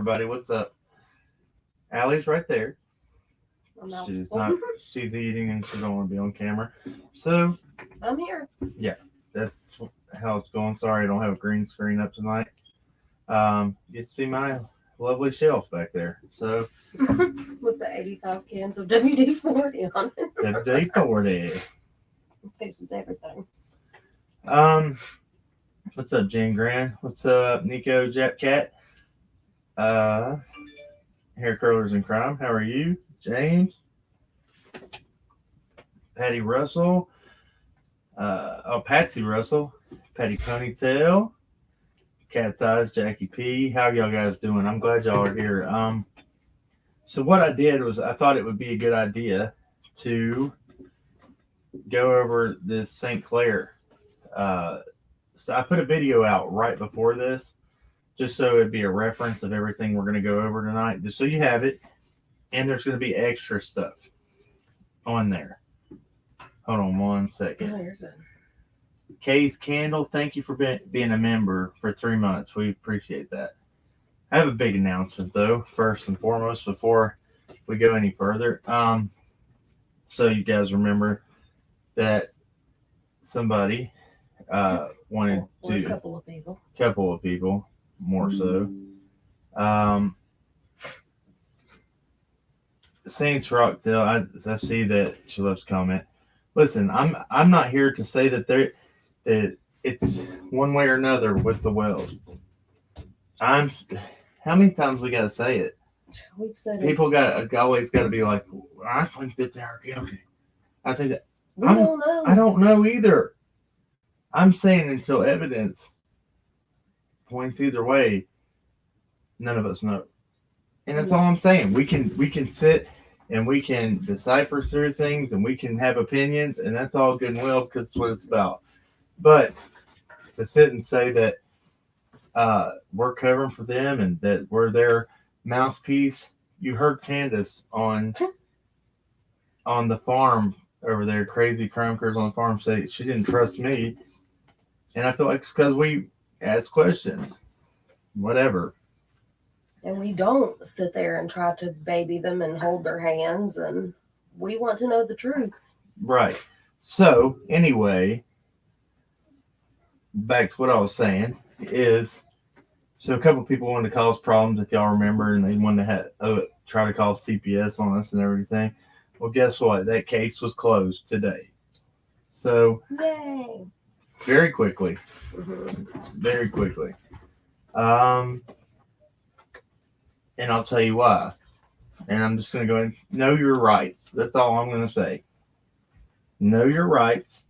everybody. What's up? Allie's right there. She's not. She's eating and she don't want to be on camera. So I'm here. Yeah, that's how it's going. Sorry, I don't have a green screen up tonight. You see my lovely shelf back there. So with the 85 cans of WD-40 on it. WD-40 Fixes everything. What's up, Jane Grant? What's up, Nico Jap Cat? Hair curlers and crime. How are you, James? Patty Russell. Patsy Russell. Patty Ponytail. Cat's Eyes, Jackie P. How y'all guys doing? I'm glad y'all are here. So what I did was I thought it would be a good idea to go over this Saint Clair. So I put a video out right before this, just so it'd be a reference of everything we're going to go over tonight, just so you have it. And there's going to be extra stuff on there. Hold on one second. Oh, you're good. Case Candle, thank you for being a member for 3 months. We appreciate that. I have a big announcement, though, first and foremost, before we go any further. So you guys remember that somebody wanted to... A couple of people. More so. Saints Rockdale, I see that she loves comment. Listen, I'm not here to say that it's one way or another with the Wells. How many times we gotta say it? We've said People always gotta be like, I think that they're guilty. I think that we don't know. I don't know either. I'm saying until evidence points either way, none of us know. And that's all I'm saying. We can sit and we can decipher through things and we can have opinions, and that's all good and well because it's what it's about. But to sit and say that we're covering for them and that we're their mouthpiece, you heard Candus on the farm over there, Crazy Crunkers on the farm, say she didn't trust me. And I feel like it's because we ask questions. Whatever. And we don't sit there and try to baby them and hold their hands, and we want to know the truth. Right. So, anyway, back to what I was saying is, so a couple people wanted to cause problems, if y'all remember, and they wanted to try to call CPS on us and everything. Well, guess what? That case was closed today. So, yay! Very quickly. Very quickly. And I'll tell you why. And I'm just going to go and know your rights. That's all I'm going to say. Know your rights.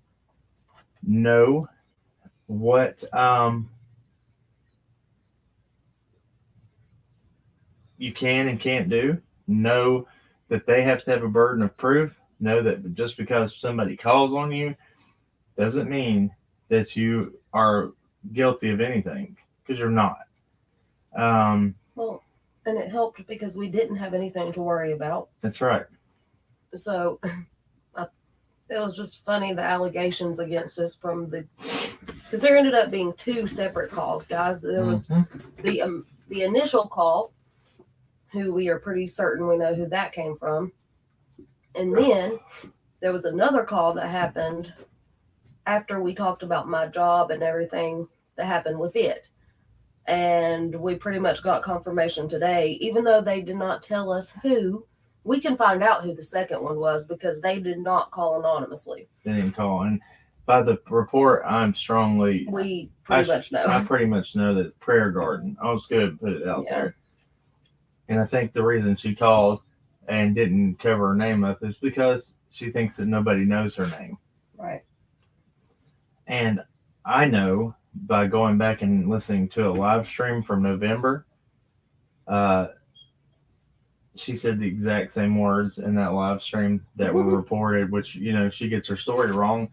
Know what you can and can't do. Know that they have to have a burden of proof. Know that just because somebody calls on you doesn't mean that you are guilty of anything, because you're not. Well, and it helped because we didn't have anything to worry about. That's right. So it was just funny, the allegations against us because there ended up being 2 separate calls, guys. There was the initial call, who we are pretty certain we know who that came from. And then there was another call that happened after we talked about my job and everything that happened with it. And we pretty much got confirmation today, even though they did not tell us who. We can find out who the second one was because they did not call anonymously. They didn't call. And by the report, we pretty much know. I pretty much know that Prayer Garden. I'll just go ahead and put it out there. And I think the reason she called and didn't cover her name up is because she thinks that nobody knows her name. Right. And I know by going back and listening to a live stream from November, she said the exact same words in that live stream that were reported, which, she gets her story wrong.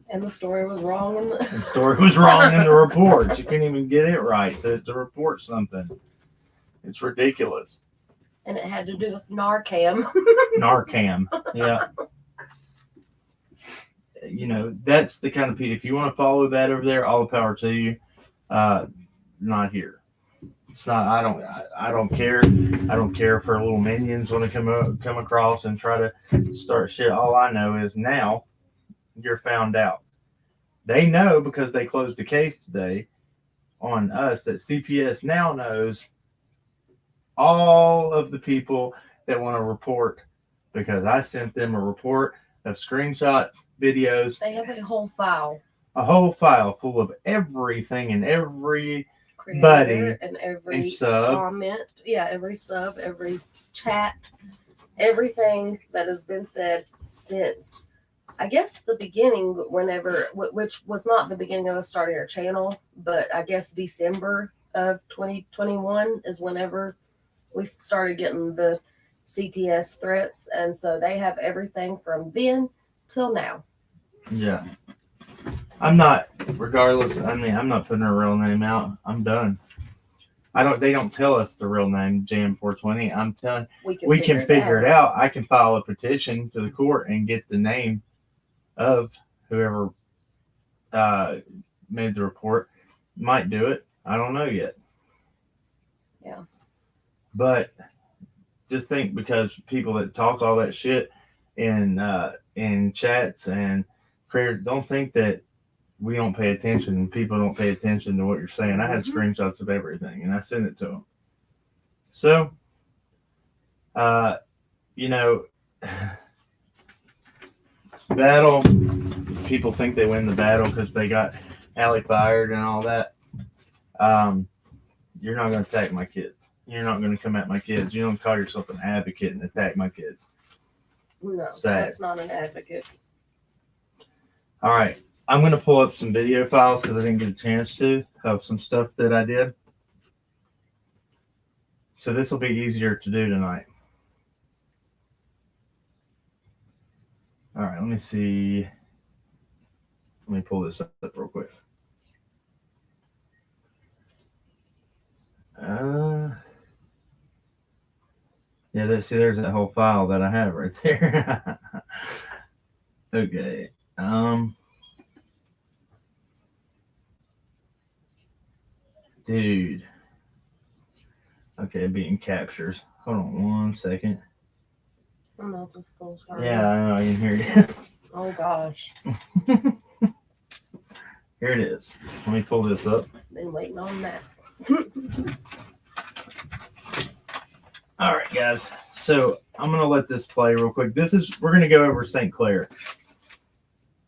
And the story was wrong. The story was wrong in the report. She couldn't even get it right to report something. It's ridiculous. And it had to do with Narcan. Narcan, yeah. That's the kind of people, if you want to follow that over there, all the power to you. Not here. It's not. I don't care. I don't care if her little minions want to come across and try to start shit. All I know is now you're found out. They know because they closed the case today on us that CPS now knows all of the people that want to report because I sent them a report of screenshots, videos. They have a whole file. A whole file full of everything and every Creator and every and sub. comment. Yeah, every sub, every chat, everything that has been said since, I guess, the beginning, whenever, which was not the beginning of us starting our channel, but I guess December of 2021 is whenever we started getting the CPS threats. And so they have everything from then till now. Yeah. I'm not, regardless, I mean, I'm not putting her real name out. I'm done. They don't tell us the real name, Jam 420. I'm telling, we can figure it out. I can file a petition to the court and get the name of whoever made the report. Might do it. I don't know yet. Yeah. But just think, because people that talk all that shit in chats and creators, don't think that we don't pay attention. People don't pay attention to what you're saying. I had screenshots of everything and I sent it to them. So, battle, people think they win the battle because they got Alli fired and all that. You're not going to attack my kids. You're not going to come at my kids. You don't call yourself an advocate and attack my kids. No, Sad. That's not an advocate. All right. I'm going to pull up some video files because I didn't get a chance to of some stuff that I did. So this will be easier to do tonight. All right. Let me see. Let me pull this up real quick. Yeah, there's that whole file that I have right there. Okay. Dude. Okay, being captures. Hold on 1 second. I'm not this close. Yeah, I know, I can hear you. Oh gosh. Here it is. Let me pull this up. Been waiting on that. All right, guys. So I'm gonna let this play real quick. We're gonna go over Saint Clair.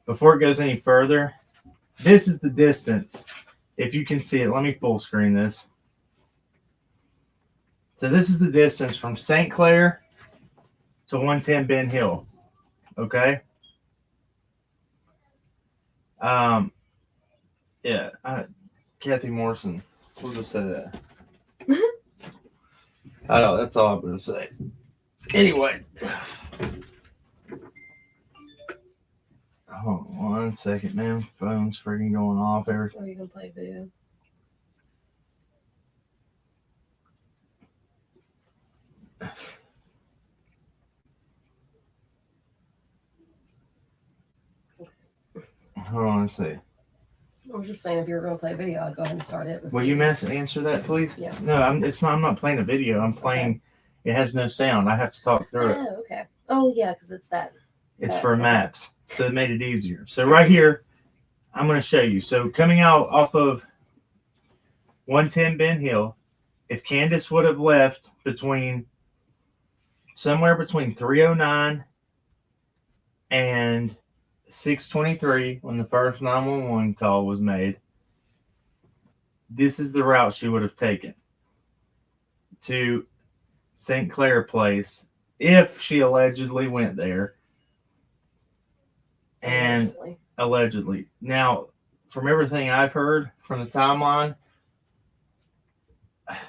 Before it goes any further, this is the distance. If you can see it, let me full screen this. So this is the distance from Saint Clair to 110 Ben Hill. Okay. Yeah. Kathy Morrison. We'll just say that. I know, that's all I'm gonna say. Anyway. Hold on 1 second, man. Phone's freaking going off. Or you can play video. Hold on a second. I was just saying, if you were going to play video, I'd go ahead and start it. Will you answer that, please? Yeah. No, I'm not playing a video. I'm playing. Okay. It has no sound. I have to talk through it. Oh, okay. Oh, yeah, because it's that. It's for maps, so it made it easier. So right here, I'm going to show you. So coming out off of 110 Ben Hill, if Candus would have left somewhere between 3:09 and 6:23 when the first 911 call was made, this is the route she would have taken to Saint Clair Place if she allegedly went there. And allegedly. Now, from everything I've heard from the timeline,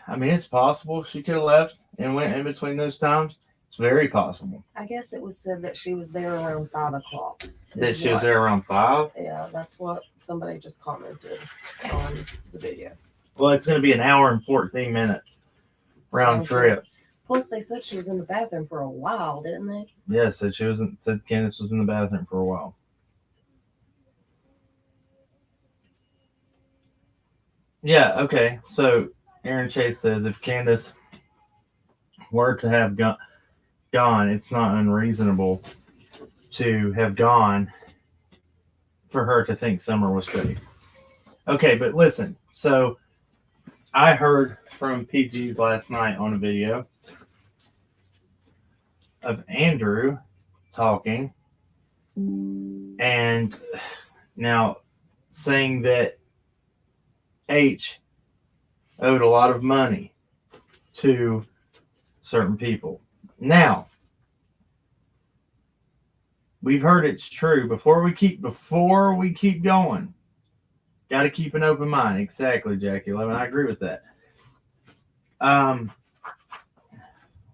I mean, it's possible she could have left and went in between those times. It's very possible. I guess it was said that she was there around 5 o'clock. That she was there around 5? Yeah, that's what somebody just commented on the video. Well, it's going to be an hour and 14 minutes round trip. Plus, they said she was in the bathroom for a while, didn't they? Yeah, said Candus was in the bathroom for a while. Yeah, okay. So Aaron Chase says if Candus were to have gone, it's not unreasonable to have gone for her to think Summer was safe. Okay, but listen. So I heard from PG's last night on a video of Andrew talking and now saying that H owed a lot of money to certain people. Now, we've heard it's true. Before we keep going, got to keep an open mind. Exactly, Jackie 11. I agree with that.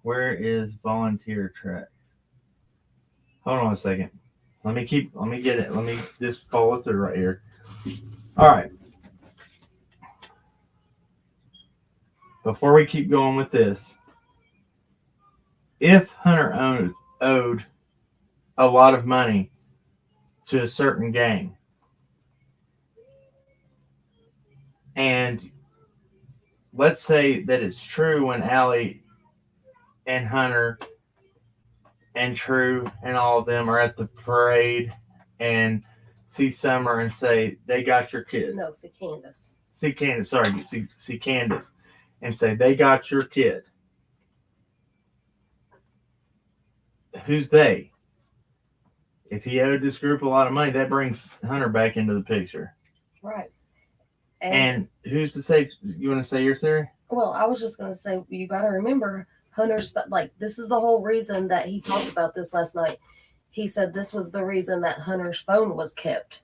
Where is volunteer tracks? Hold on a second. Let me get it. Let me just follow through right here. All right. Before we keep going with this, if Hunter owed a lot of money to a certain gang, and let's say that it's true when Alli and Hunter and True and all of them are at the parade and see Summer and say, they got your kid. No, see Candus. See Candus, sorry, see Candus and say, they got your kid. Who's they? If he owed this group a lot of money, that brings Hunter back into the picture. Right. And who's to say, you want to say your theory? Well, I was just going to say, you got to remember, Hunter's, this is the whole reason that he talked about this last night. He said this was the reason that Hunter's phone was kept.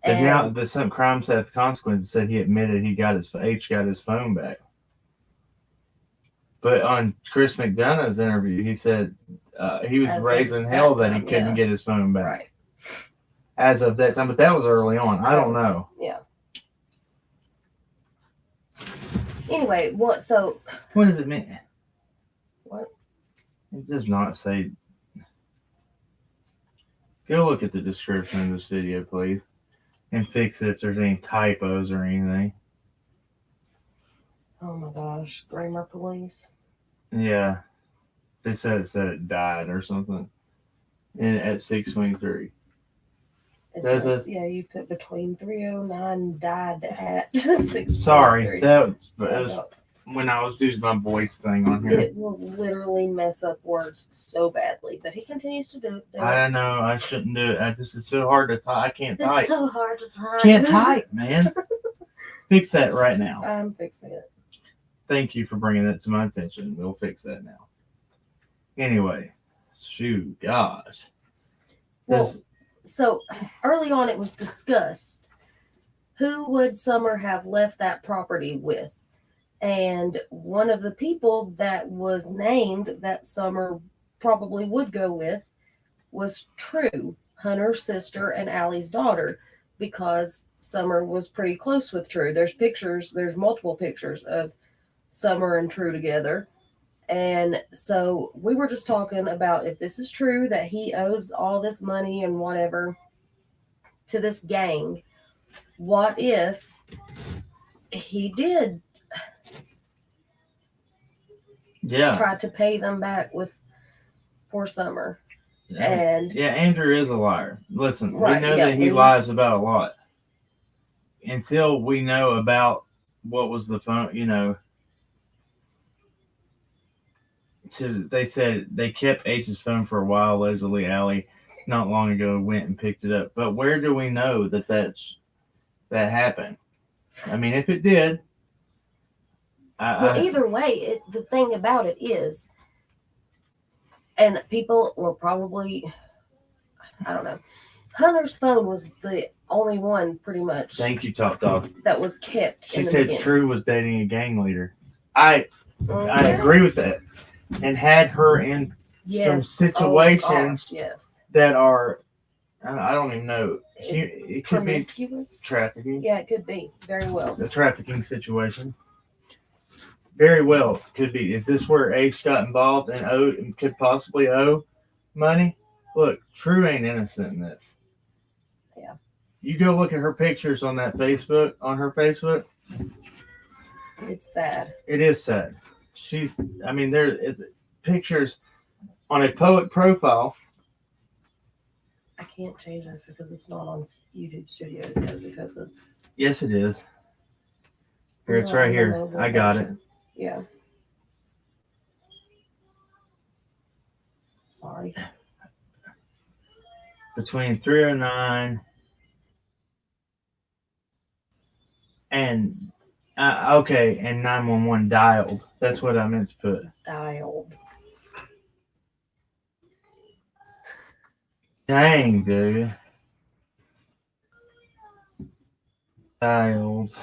But now, some crimes have consequences. Said he admitted he got his phone back. But on Chris McDonough's interview, he said he was raising hell that he couldn't get his phone back. Right. As of that time, but that was early on. I don't know. Yeah. Anyway, what does it mean? What? It does not say. Go look at the description of this video, please, and fix it if there's any typos or anything. Oh my gosh, grammar police. Yeah, they said it died or something, and at 6:23. Yeah, you put between 3:09 died at 6:23. Sorry, that was when I was using my voice thing on here. It will literally mess up words so badly, but he continues to do it. I know I shouldn't do it. It's so hard to type. I can't type. It's so hard to type. Can't type, man. Fix that right now. I'm fixing it. Thank you for bringing that to my attention. We'll fix that now. Anyway, shoot, gosh. Well, so early on it was discussed who would Summer have left that property with. And one of the people that was named that Summer probably would go with was True, Hunter's sister and Alli's daughter, because Summer was pretty close with True. There's multiple pictures of Summer and True together. And so we were just talking about if this is true that he owes all this money and whatever to this gang, what if he did try to pay them back with poor Summer? And Andrew is a liar. Listen, we know that he lies about a lot. Until we know about what was the phone, they said they kept H's phone for a while. Allegedly, Alli, not long ago, went and picked it up. But where do we know that happened? I mean, if it did, either way, the thing about it is, and people will probably, I don't know, Hunter's phone was the only one, pretty much. Thank you, Top Dog. That was kept. She said True was dating a gang leader. I agree with that. And had her in some situations that are, I don't even know. It could be trafficking. Yeah, it could be. Very well. The trafficking situation. Very well could be. Is this where H got involved and could possibly owe money? Look, True ain't innocent in this. Yeah. You go look at her pictures on her Facebook. It's sad. It is sad. There pictures on a public profile. I can't change this because it's not on YouTube Studios yet because of. Yes, it is. Here, it's right here. I got it. Yeah. Sorry. Between 309 and and 911 dialed. That's what I meant to put. Dialed. Dang, dude. Dialed.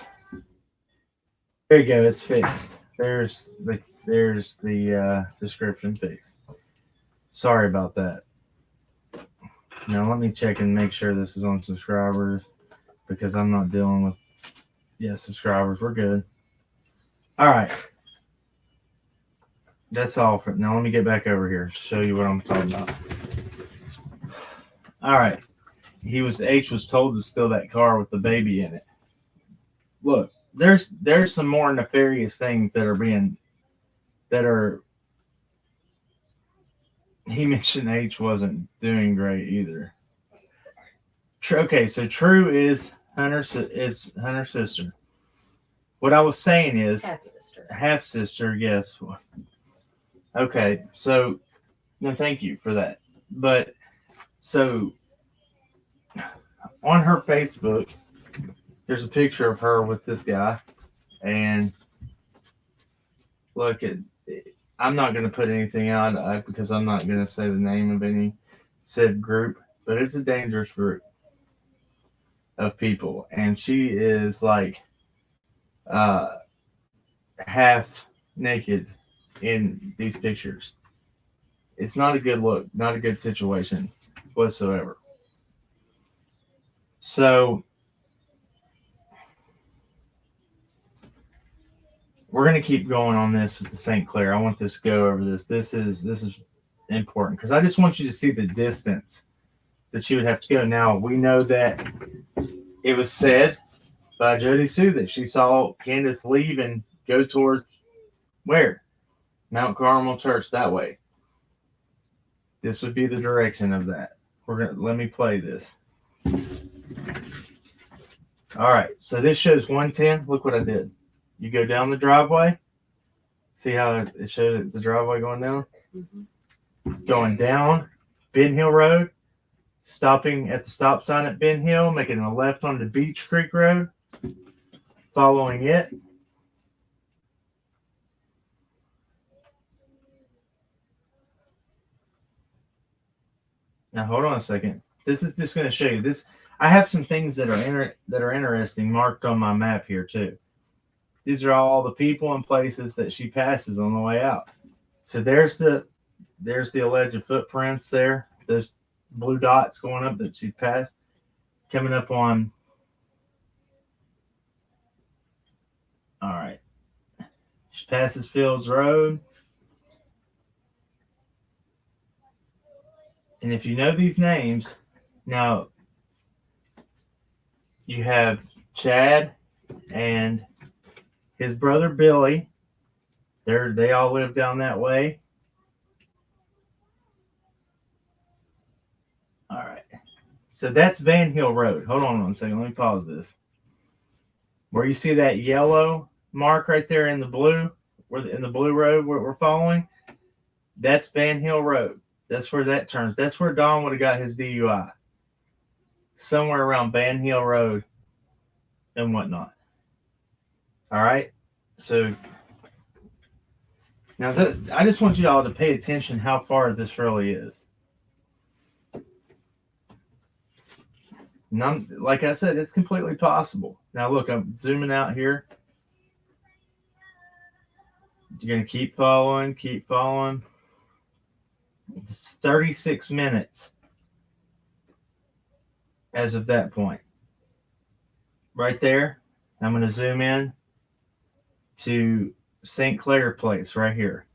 There you go. It's fixed. There's the description fixed. Sorry about that. Now let me check and make sure this is on subscribers because I'm not dealing with subscribers. We're good. All right. That's all for now. Let me get back over here to show you what I'm talking about. All right. H was told to steal that car with the baby in it. Look, there's some more nefarious things that are he mentioned H wasn't doing great either. Okay, so True is Hunter's sister. What I was saying is half sister, yes. Okay, so no, thank you for that. But so on her Facebook, there's a picture of her with this guy, and look, I'm not going to put anything out because I'm not going to say the name of any said group, but it's a dangerous group of people, and she is like half naked in these pictures. It's not a good look, not a good situation whatsoever. So we're going to keep going on this with the Saint Clair. I want this to go over this. This is important because I just want you to see the distance that you would have to go. Now, we know that it was said by Jody Sue that she saw Candus leave and go towards where? Mount Carmel Church, that way. This would be the direction of that. Let me play this. All right, so this shows 110. Look what I did. You go down the driveway. See how it showed the driveway going down? Mm-hmm. Going down Ben Hill Road, stopping at the stop sign at Ben Hill, making a left onto Beach Creek Road, following it. Now hold on a second. This is just going to show you this. I have some things that are interesting marked on my map here too. These are all the people and places that she passes on the way out. So there's the alleged footprints there. There's blue dots going up that she passed. Coming up on. All right. She passes Fields Road. And if you know these names, now you have Chad and his brother Billy. They all live down that way. All right. So that's Van Hill Road. Hold on one second. Let me pause this. Where you see that yellow mark right there in the blue, in the blue road where we're following, that's Van Hill Road. That's where that turns. That's where Don would have got his DUI. Somewhere around Van Hill Road and whatnot. All right. So now I just want you all to pay attention how far this really is. Like I said, it's completely possible. Now look, I'm zooming out here. You're going to keep following. It's 36 minutes as of that point. Right there, I'm going to zoom in to Saint Clair Place right here.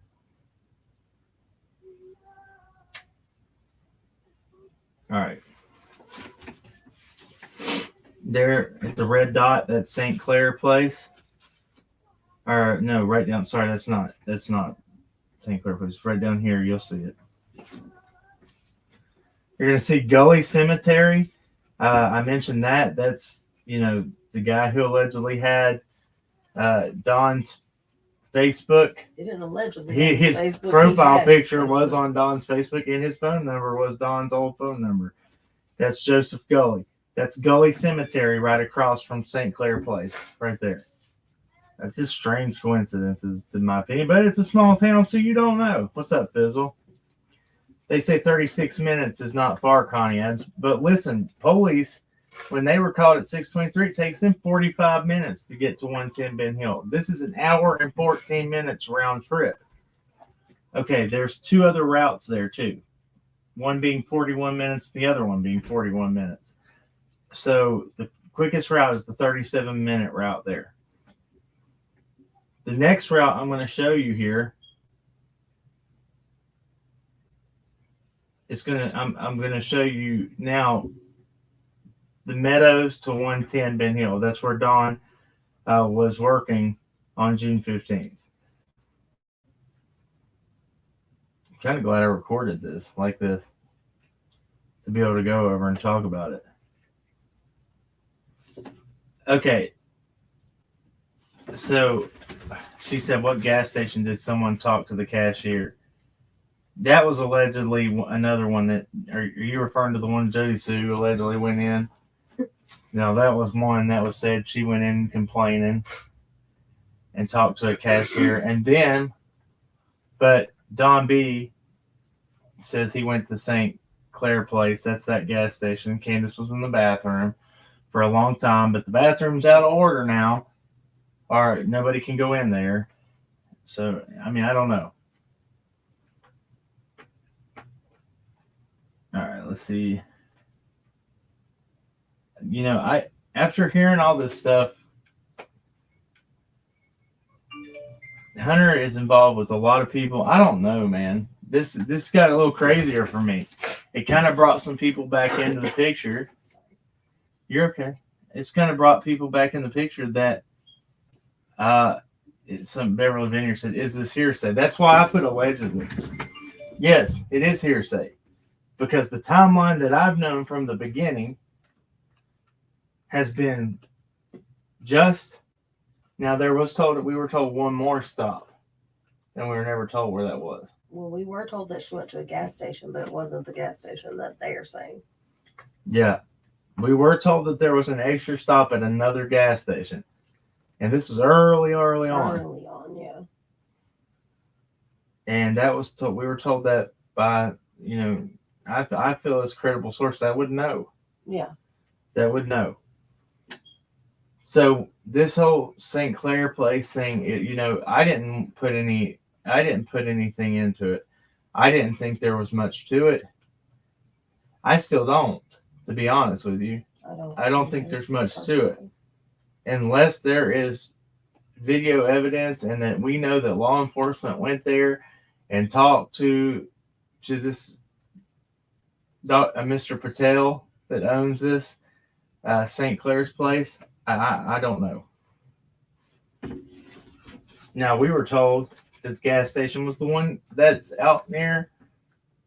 All right. There at the red dot, that's Saint Clair Place. Or no, right down. Sorry, that's not St. Clair Place. Right down here, you'll see it. You're gonna see Gully Cemetery. I mentioned that. That's the guy who allegedly had Don's Facebook. He didn't allegedly. Have His Facebook. profile He had picture Facebook. was on Don's Facebook, and his phone number was Don's old phone number. That's Joseph Gully. That's Gully Cemetery right across from St. Clair Place, right there. That's just strange coincidences, in my opinion. But it's a small town, so you don't know. What's up, Fizzle? They say 36 minutes is not far, Connie adds. But listen, police, when they were called at 6:23, it takes them 45 minutes to get to 110 Ben Hill. This is an hour and 14 minutes round trip. Okay, there's two other routes there, too. One being 41 minutes, the other one being 41 minutes. So the quickest route is the 37-minute route there. The next route I'm going to show you here is I'm going to show you now the Meadows to 110 Ben Hill. That's where Don was working on June 15th. I'm kind of glad I recorded this like this to be able to go over and talk about it. Okay. So she said, what gas station did someone talk to the cashier? That was allegedly another one that, are you referring to the one Jody Sue allegedly went in? No, that was one that was said she went in complaining and talked to a cashier. And then, but Don B says he went to Saint Clair Place. That's that gas station. Candus was in the bathroom for a long time, but the bathroom's out of order now. All right, nobody can go in there. So, I mean, I don't know. All right, let's see. After hearing all this stuff, Hunter is involved with a lot of people. I don't know, man. This got a little crazier for me. It kind of brought some people back into the picture. You're okay. It's kind of brought people back in the picture that some Beverly Vineyard said, is this hearsay? That's why I put allegedly. Yes, it is hearsay. Because the timeline that I've known from the beginning has been just. Now, we were told one more stop, and we were never told where that was. Well, we were told that she went to a gas station, but it wasn't the gas station that they are saying. Yeah. We were told that there was an extra stop at another gas station. And this was early on. Early on, yeah. And that was we were told that by, I feel as credible source that would know. Yeah. That would know. So this whole St. Clair Place thing, I didn't put anything into it. I didn't think there was much to it. I still don't, to be honest with you. I don't think there's much to it. Unless there is video evidence and that we know that law enforcement went there and talked to this Mr. Patel that owns this St. Clair's Place. I don't know. Now, we were told that the gas station was the one that's out near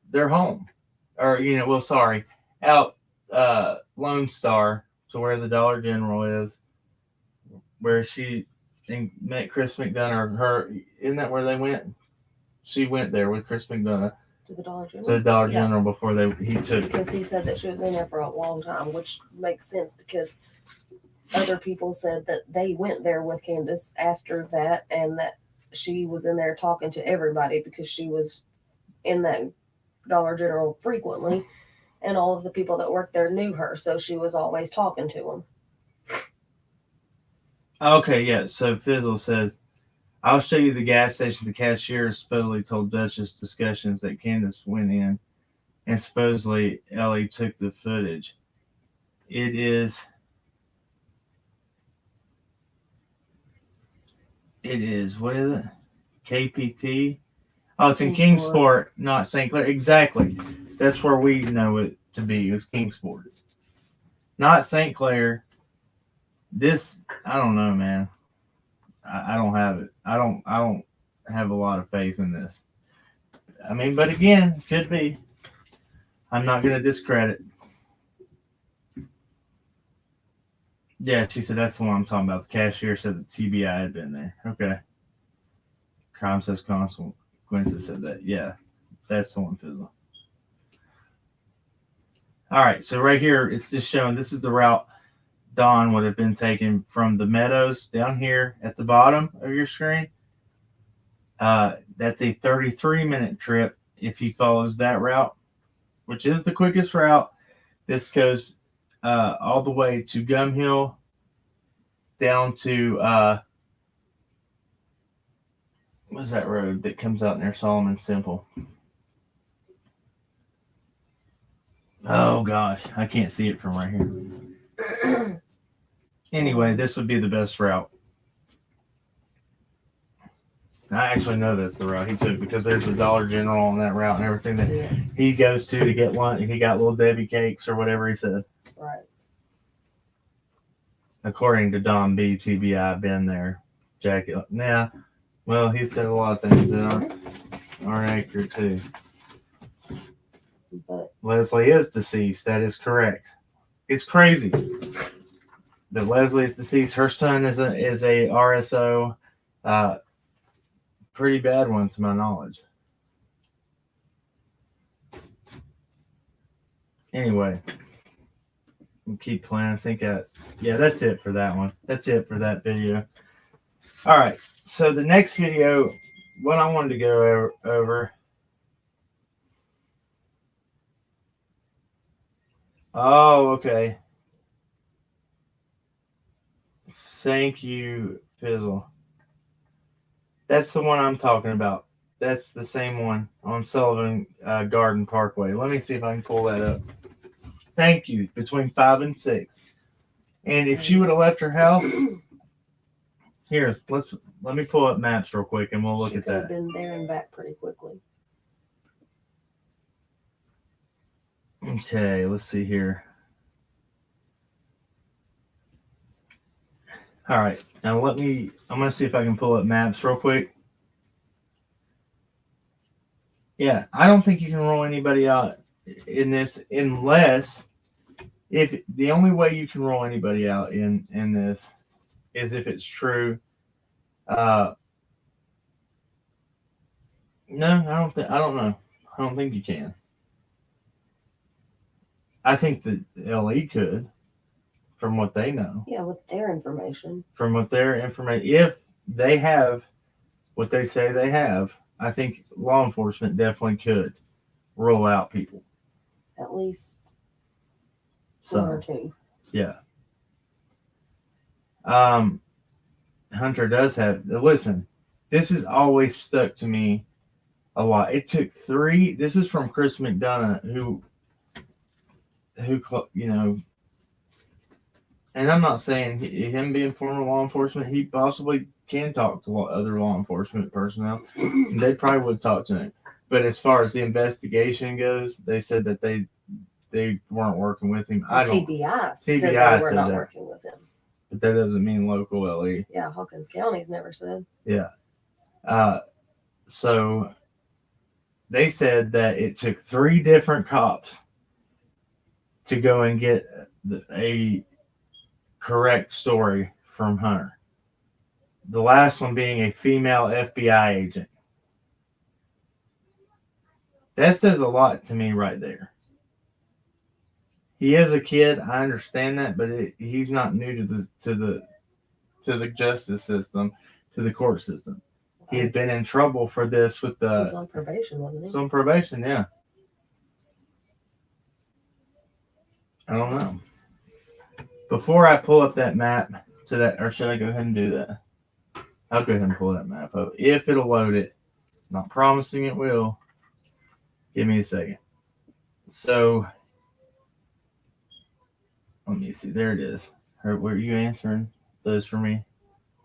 their home. Or, out Lone Star to where the Dollar General is, where she met Chris McDonough. Her, isn't that where they went? She went there with Chris McDonough. To the Dollar General? To the Dollar General before he took. Because he said that she was in there for a long time, which makes sense because other people said that they went there with Candus after that and that she was in there talking to everybody because she was in that Dollar General frequently and all of the people that worked there knew her, so she was always talking to them. Okay, yeah. So Fizzle says, I'll show you the gas station. The cashier supposedly told Duchess discussions that Candus went in, and supposedly Ellie took the footage. It is, what is it? KPT? Oh, it's in Kingsport, not St. Clair. Exactly. That's where we know it to be. It was Kingsport. Not St. Clair. This, I don't know, man. I don't have it. I don't have a lot of faith in this. I mean, but again, could be. I'm not going to discredit. Yeah, she said that's the one I'm talking about. The cashier said that TBI had been there. Okay. Crime says consequences said that. Yeah, that's the one, Fizzle. All right, so right here, it's just showing this is the route Don would have been taken from the meadows down here at the bottom of your screen. That's a 33-minute trip if he follows that route, which is the quickest route. This goes all the way to Gum Hill, down to what's that road that comes out near Solomon Simple? Oh gosh, I can't see it from right here. Anyway, this would be the best route. I actually know that's the route he took because there's a Dollar General on that route and everything that he goes to get lunch. He got little Debbie cakes or whatever he said. Right. According to Don B, TBI, been there. Jackie, yeah. Well, he said a lot of things that aren't accurate too. But Leslie is deceased. That is correct. It's crazy that Leslie is deceased. Her son is a RSO. Pretty bad one to my knowledge. Anyway, we'll keep playing. I think yeah, that's it for that one. That's it for that video. All right. So the next video, what I wanted to go over. Oh, okay. Thank you, Fizzle. That's the one I'm talking about. That's the same one on Sullivan Garden Parkway. Let me see if I can pull that up. Thank you. Between 5 and 6. And if she would have left her house, here, let me pull up maps real quick and we'll look at that. She could have been there and back pretty quickly. Okay, let's see here. All right, now I'm going to see if I can pull up maps real quick. Yeah, I don't think you can rule anybody out in this unless if the only way you can rule anybody out in this is if it's true. No, I don't know. I don't think you can. I think that LE could, from what they know. Yeah, with their information. From what their information, if they have what they say they have, I think law enforcement definitely could rule out people. At least one or two. Yeah. Hunter does have. Listen, this has always stuck to me a lot. It took 3. This is from Chris McDonough, who and I'm not saying him being former law enforcement, he possibly can talk to other law enforcement personnel. They probably would talk to him. But as far as the investigation goes, they said that they weren't working with him. TBI said they were not working with him. But that doesn't mean local LE. Yeah, Hawkins County's never said. Yeah. So they said that it took 3 different cops to go and get a correct story from Hunter. The last one being a female FBI agent. That says a lot to me right there. He is a kid, I understand that, but he's not new to the justice system, to the court system. He had been in trouble for this with the. He was on probation, wasn't he? He was on probation, yeah. I don't know. Before I pull up that map to that, or should I go ahead and do that? I'll go ahead and pull that map up if it'll load it. Not promising it will. Give me a second. So, let me see. There it is. Were you answering those for me?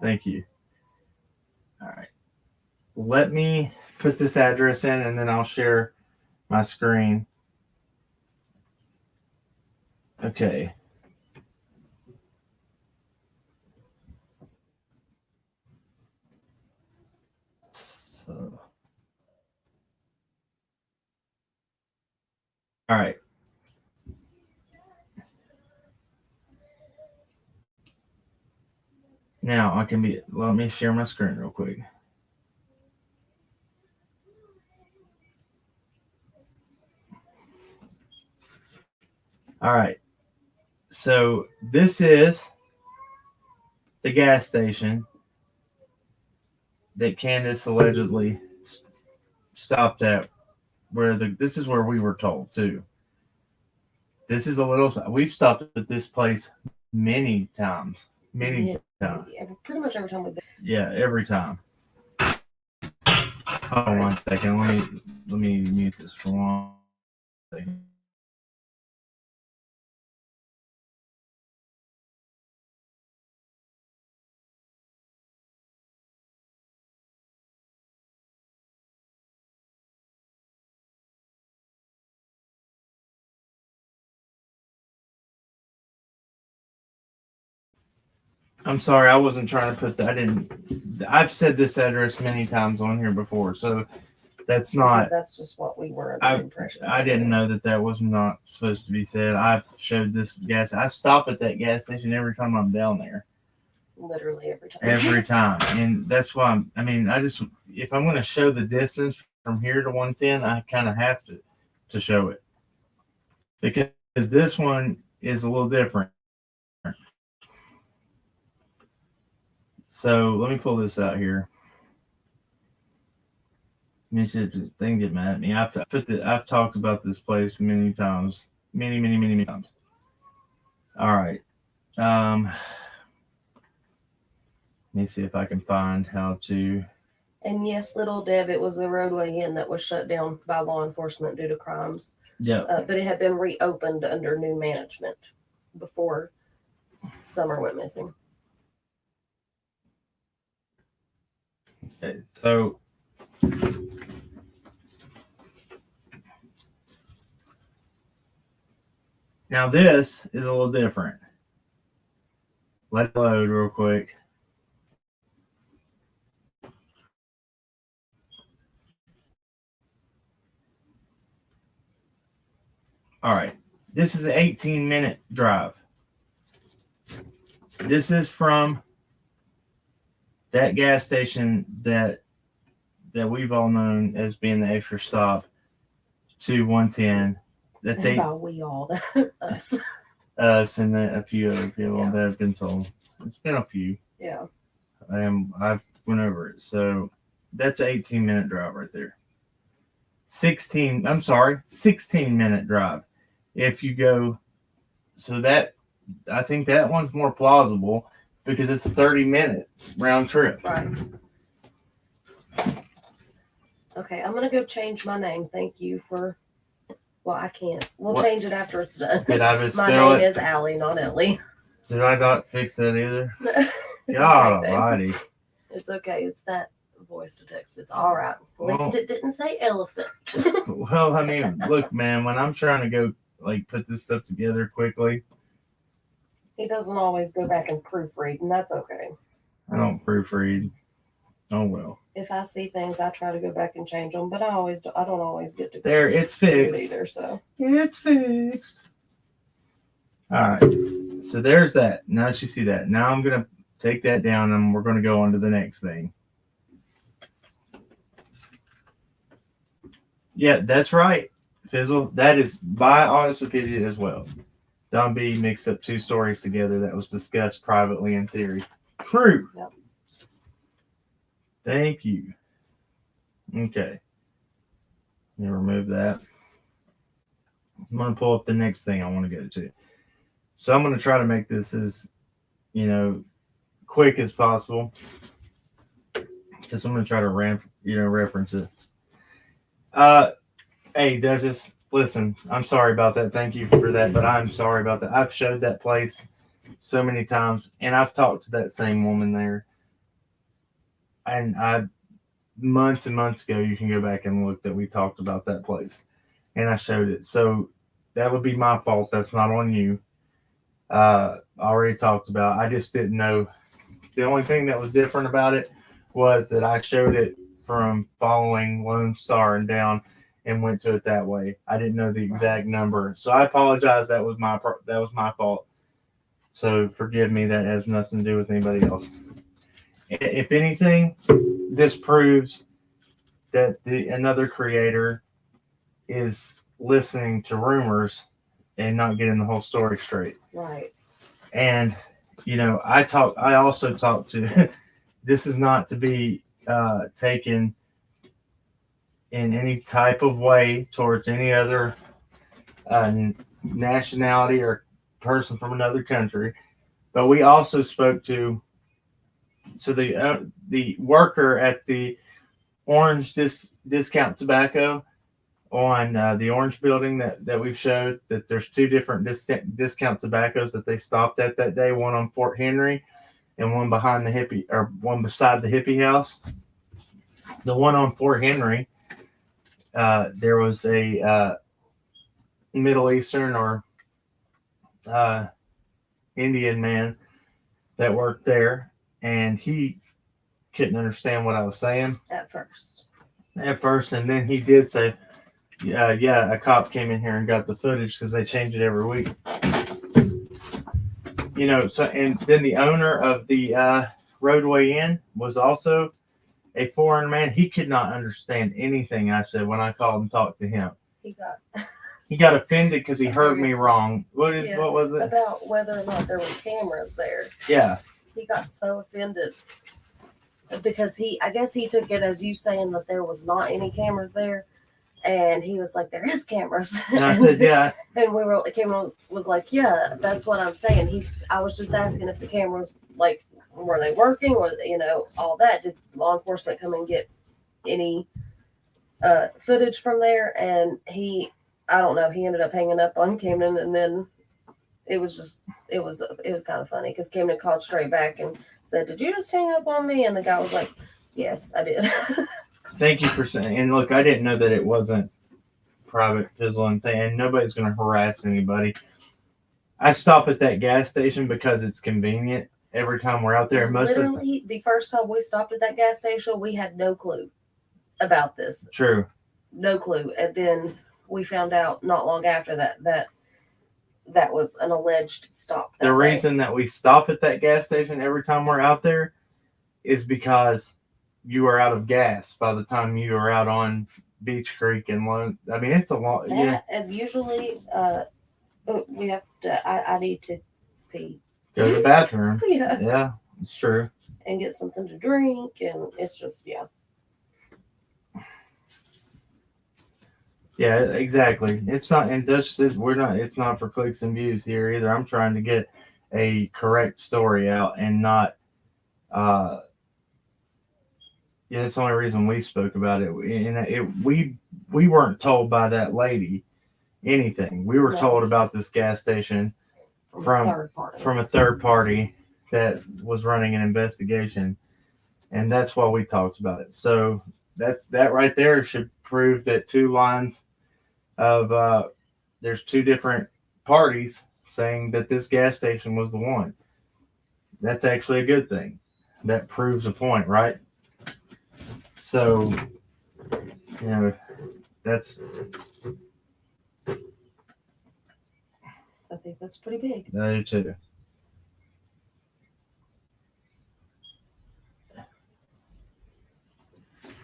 Thank you. All right. Let me put this address in and then I'll share my screen. Okay. right. Now I can be. Let me share my screen real quick. All right. So this is the gas station that Candus allegedly stopped at. This is where we were told too. This is a little. We've stopped at this place many times. Many times. Pretty much every time we've been. Yeah, every time. Hold on 1 second. Let me mute this for 1 second. I'm sorry, I wasn't trying to put that. I've said this address many times on here before, so that's not. Because that's just what we were under the impression. I didn't know that was not supposed to be said. I've showed this gas. I stop at that gas station every time I'm down there. Literally every time. Every time, and that's why if I'm going to show the distance from here to 110, I kind of have to show it because this one is a little different. So let me pull this out here. Let me see if the thing get mad at me. I've talked about this place many times, many times. All right. Let me see if I can find how to. And yes, Little Deb, it was the roadway inn that was shut down by law enforcement due to crimes. Yeah. But it had been reopened under new management before Summer went missing. Okay, so now this is a little different. Let it load real quick. All right. This is an 18-minute drive. This is from that gas station that we've all known as being the extra stop to 110. That's and by we all, us. Us and a few other people that have been told. It's been a few. Yeah. I've went over it. So that's an 18-minute drive right there. 16-minute drive. If you go, so that, I think that one's more plausible because it's a 30-minute round trip. Right. Okay, I'm going to go change my name. Thank you for, well, I can't. We'll change it after it's done. Did I misspell it? My name is Alli, not Ellie. Did I not fix that either? God almighty. It's okay. It's that voice to text. It's all right. At least it didn't say elephant. Well, I mean, look, man, when I'm trying to go, put this stuff together quickly. He doesn't always go back and proofread, and that's okay. I don't proofread. Oh, well. If I see things, I try to go back and change them, but I don't always get to. There, it's fixed. Either, so. It's fixed. All right. So there's that. Now that you see that. Now I'm going to take that down, and we're going to go on to the next thing. Yeah, that's right. Fizzle. That is by honest opinion as well. Don B mixed up two stories together that was discussed privately in theory. True. Yep. Thank you. Okay. Let me remove that. I'm going to pull up the next thing I want to go to. So I'm going to try to make this as, quick as possible. Because I'm going to try to reference it. Hey, Duchess, listen, I'm sorry about that. Thank you for that, but I'm sorry about that. I've showed that place so many times, and I've talked to that same woman there. And months and months ago, you can go back and look that we talked about that place, and I showed it. So that would be my fault. That's not on you. I already talked about. I just didn't know. The only thing that was different about it was that I showed it from following Lone Star and down, and went to it that way. I didn't know the exact number, so I apologize. That was my fault. So forgive me. That has nothing to do with anybody else. If anything, this proves that another creator is listening to rumors and not getting the whole story straight. Right. And I also talked to. This is not to be taken in any type of way towards any other nationality or person from another country, but we also spoke to the worker at the Orange Discount Tobacco on the Orange Building that we've showed, that there's two different discount tobaccos that they stopped at that day, one on Fort Henry and one beside the hippie house. The one on Fort Henry, there was a Middle Eastern or Indian man that worked there, and he couldn't understand what I was saying At first, and then he did say, yeah, a cop came in here and got the footage because they change it every week. So, and then the owner of the Roadway Inn was also a foreign man. He could not understand anything I said when I called and talked to him. He got offended because he heard me wrong. What was it? About whether or not there were cameras there. Yeah. He got so offended because I guess he took it as you saying that there was not any cameras there. And he was like, there is cameras. And I said, yeah. And Cameron was like, yeah, that's what I'm saying. I was just asking if the cameras, like, were they working or, all that. Did law enforcement come and get any footage from there? And I don't know, he ended up hanging up on Camden, and then it was kind of funny because Camden called straight back and said, did you just hang up on me? And the guy was like, yes, I did. Thank you for saying. And look, I didn't know that it wasn't private fizzling thing, and nobody's going to harass anybody. I stop at that gas station because it's convenient every time we're out there. Literally, the first time we stopped at that gas station, we had no clue about this. True. No clue. And then we found out not long after that was an alleged stop. The reason that we stop at that gas station every time we're out there is because you are out of gas by the time you are out on Beach Creek and Lone. I mean, it's a long. And usually, we have to. I need to pee. Go to the bathroom. Yeah. Yeah, it's true. And get something to drink, and it's just Yeah, exactly. It's not, and Dutch says it's not for clicks and views here either. I'm trying to get a correct story out and not. That's the only reason we spoke about it. And we weren't told by that lady anything. We were told about this gas station from a third party that was running an investigation, and that's why we talked about it. So that right there should prove that two lines of there's two different parties saying that this gas station was the one. That's actually a good thing. That proves a point, right? So, that's. I think that's pretty big. I do too.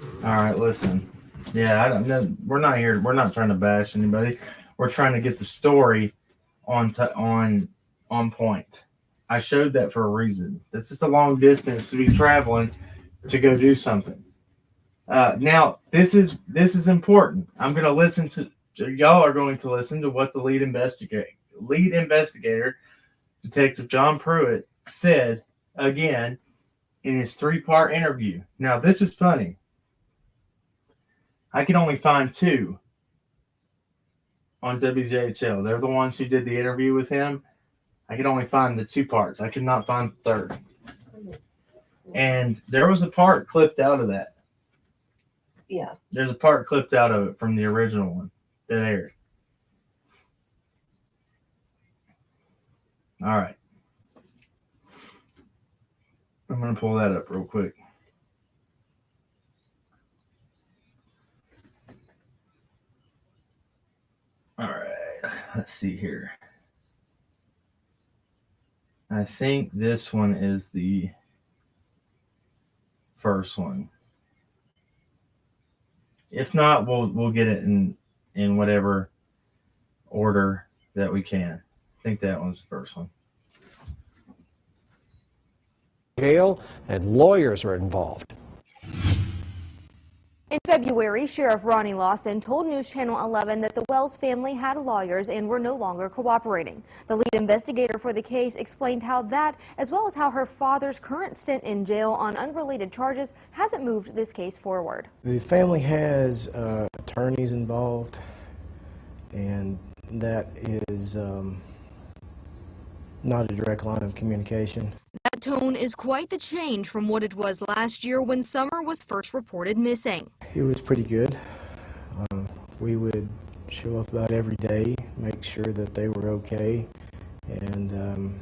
All right, listen. Yeah, I don't know. We're not here. We're not trying to bash anybody. We're trying to get the story on point. I showed that for a reason. That's just a long distance to be traveling to go do something. Now, this is important. I'm going to listen to y'all are going to listen to what the lead investigator, Detective John Pruitt, said again in his 3-part interview. Now, this is funny. I could only find 2 on WJHL. They're the ones who did the interview with him. I could only find the 2 parts. I could not find the third. And there was a part clipped out of that. Yeah. There's a part clipped out of it from the original one that aired. All right. I'm going to pull that up real quick. let's see here. I think this one is the first one. If not, we'll get it in whatever order that we can. I think that one's the first one. Jail and lawyers are involved. In February, Sheriff Ronnie Lawson told News Channel 11 that the Wells family had lawyers and were no longer cooperating. The lead investigator for the case explained how that, as well as how her father's current stint in jail on unrelated charges, hasn't moved this case forward. The family has attorneys involved, and that is not a direct line of communication. That tone is quite the change from what it was last year when Summer was first reported missing. It was pretty good. We would show up about every day, make sure that they were okay, and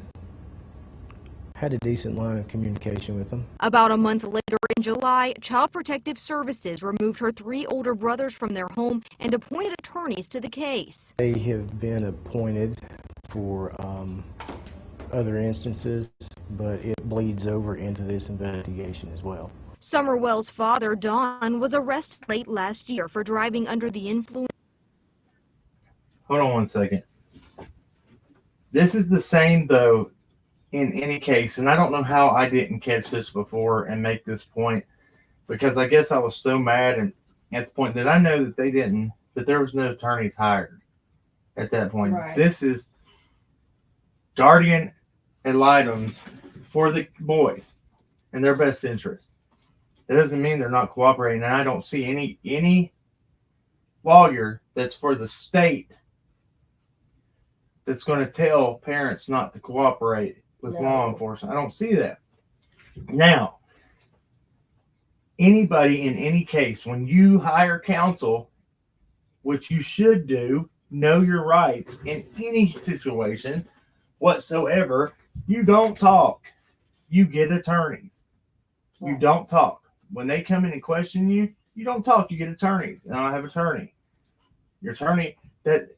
had a decent line of communication with them. About a month later in July, Child Protective Services removed her 3 older brothers from their home and appointed attorneys to the case. They have been appointed for other instances, but it bleeds over into this investigation as well. Summer Wells' father, Don, was arrested late last year for driving under the influence. Hold on one second. This is the same, though, in any case, and I don't know how I didn't catch this before and make this point, because I guess I was so mad and at the point that I know that there was no attorneys hired at that point. Right. This is guardian ad litems for the boys in their best interest. That doesn't mean they're not cooperating, and I don't see any lawyer that's for the state that's going to tell parents not to cooperate with law enforcement. I don't see that. Now, anybody in any case, when you hire counsel, which you should do, know your rights in any situation whatsoever, you don't talk. You get attorneys. You don't talk. When they come in and question you, you don't talk. You get attorneys. And I have an attorney. Your attorney, that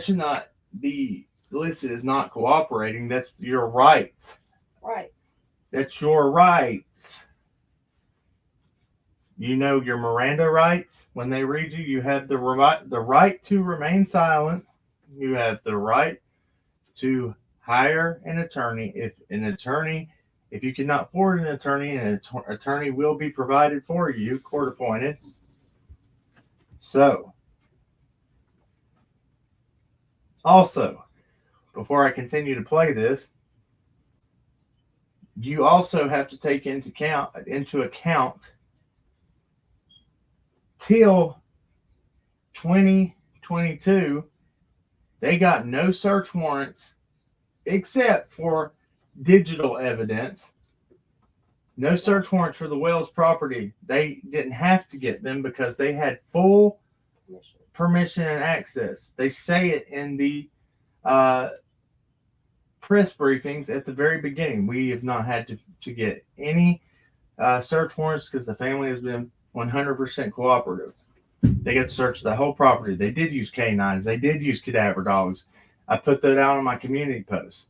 should not be listed as not cooperating. That's your rights. Right. That's your rights. You know your Miranda rights. When they read you, you have the right to remain silent. You have the right to hire an attorney. If you cannot afford an attorney, an attorney will be provided for you, court appointed. So, also, before I continue to play this, you also have to take into account till 2022, they got no search warrants except for digital evidence. No search warrants for the Wells property. They didn't have to get them because they had full permission and access. They say it in the press briefings at the very beginning. We have not had to get any search warrants because the family has been 100% cooperative. They get to search the whole property. They did use canines. They did use cadaver dogs. I put that out on my community post.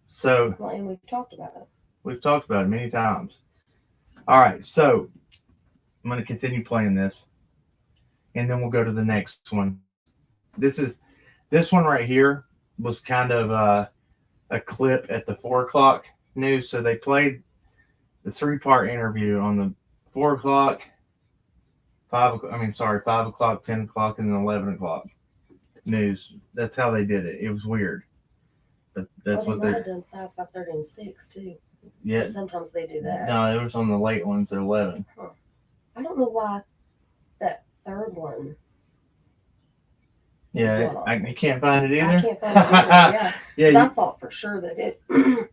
So, Well, and we've talked about it. We've talked about it many times. All right, so I'm going to continue playing this, and then we'll go to the next one. This one right here was kind of a clip at the 4 o'clock news. So they played the 3-part interview on the 4 o'clock, 5 o'clock, 10 o'clock, and then 11 o'clock news. That's how they did it. It was weird. But that's what they they might have done 5, 5:30, and 6 too. Yeah. But sometimes they do that. No, it was on the late ones at 11. I don't know why that third one. Yeah, you can't find it either. I can't find it either. Yeah, yeah. I thought for sure that it.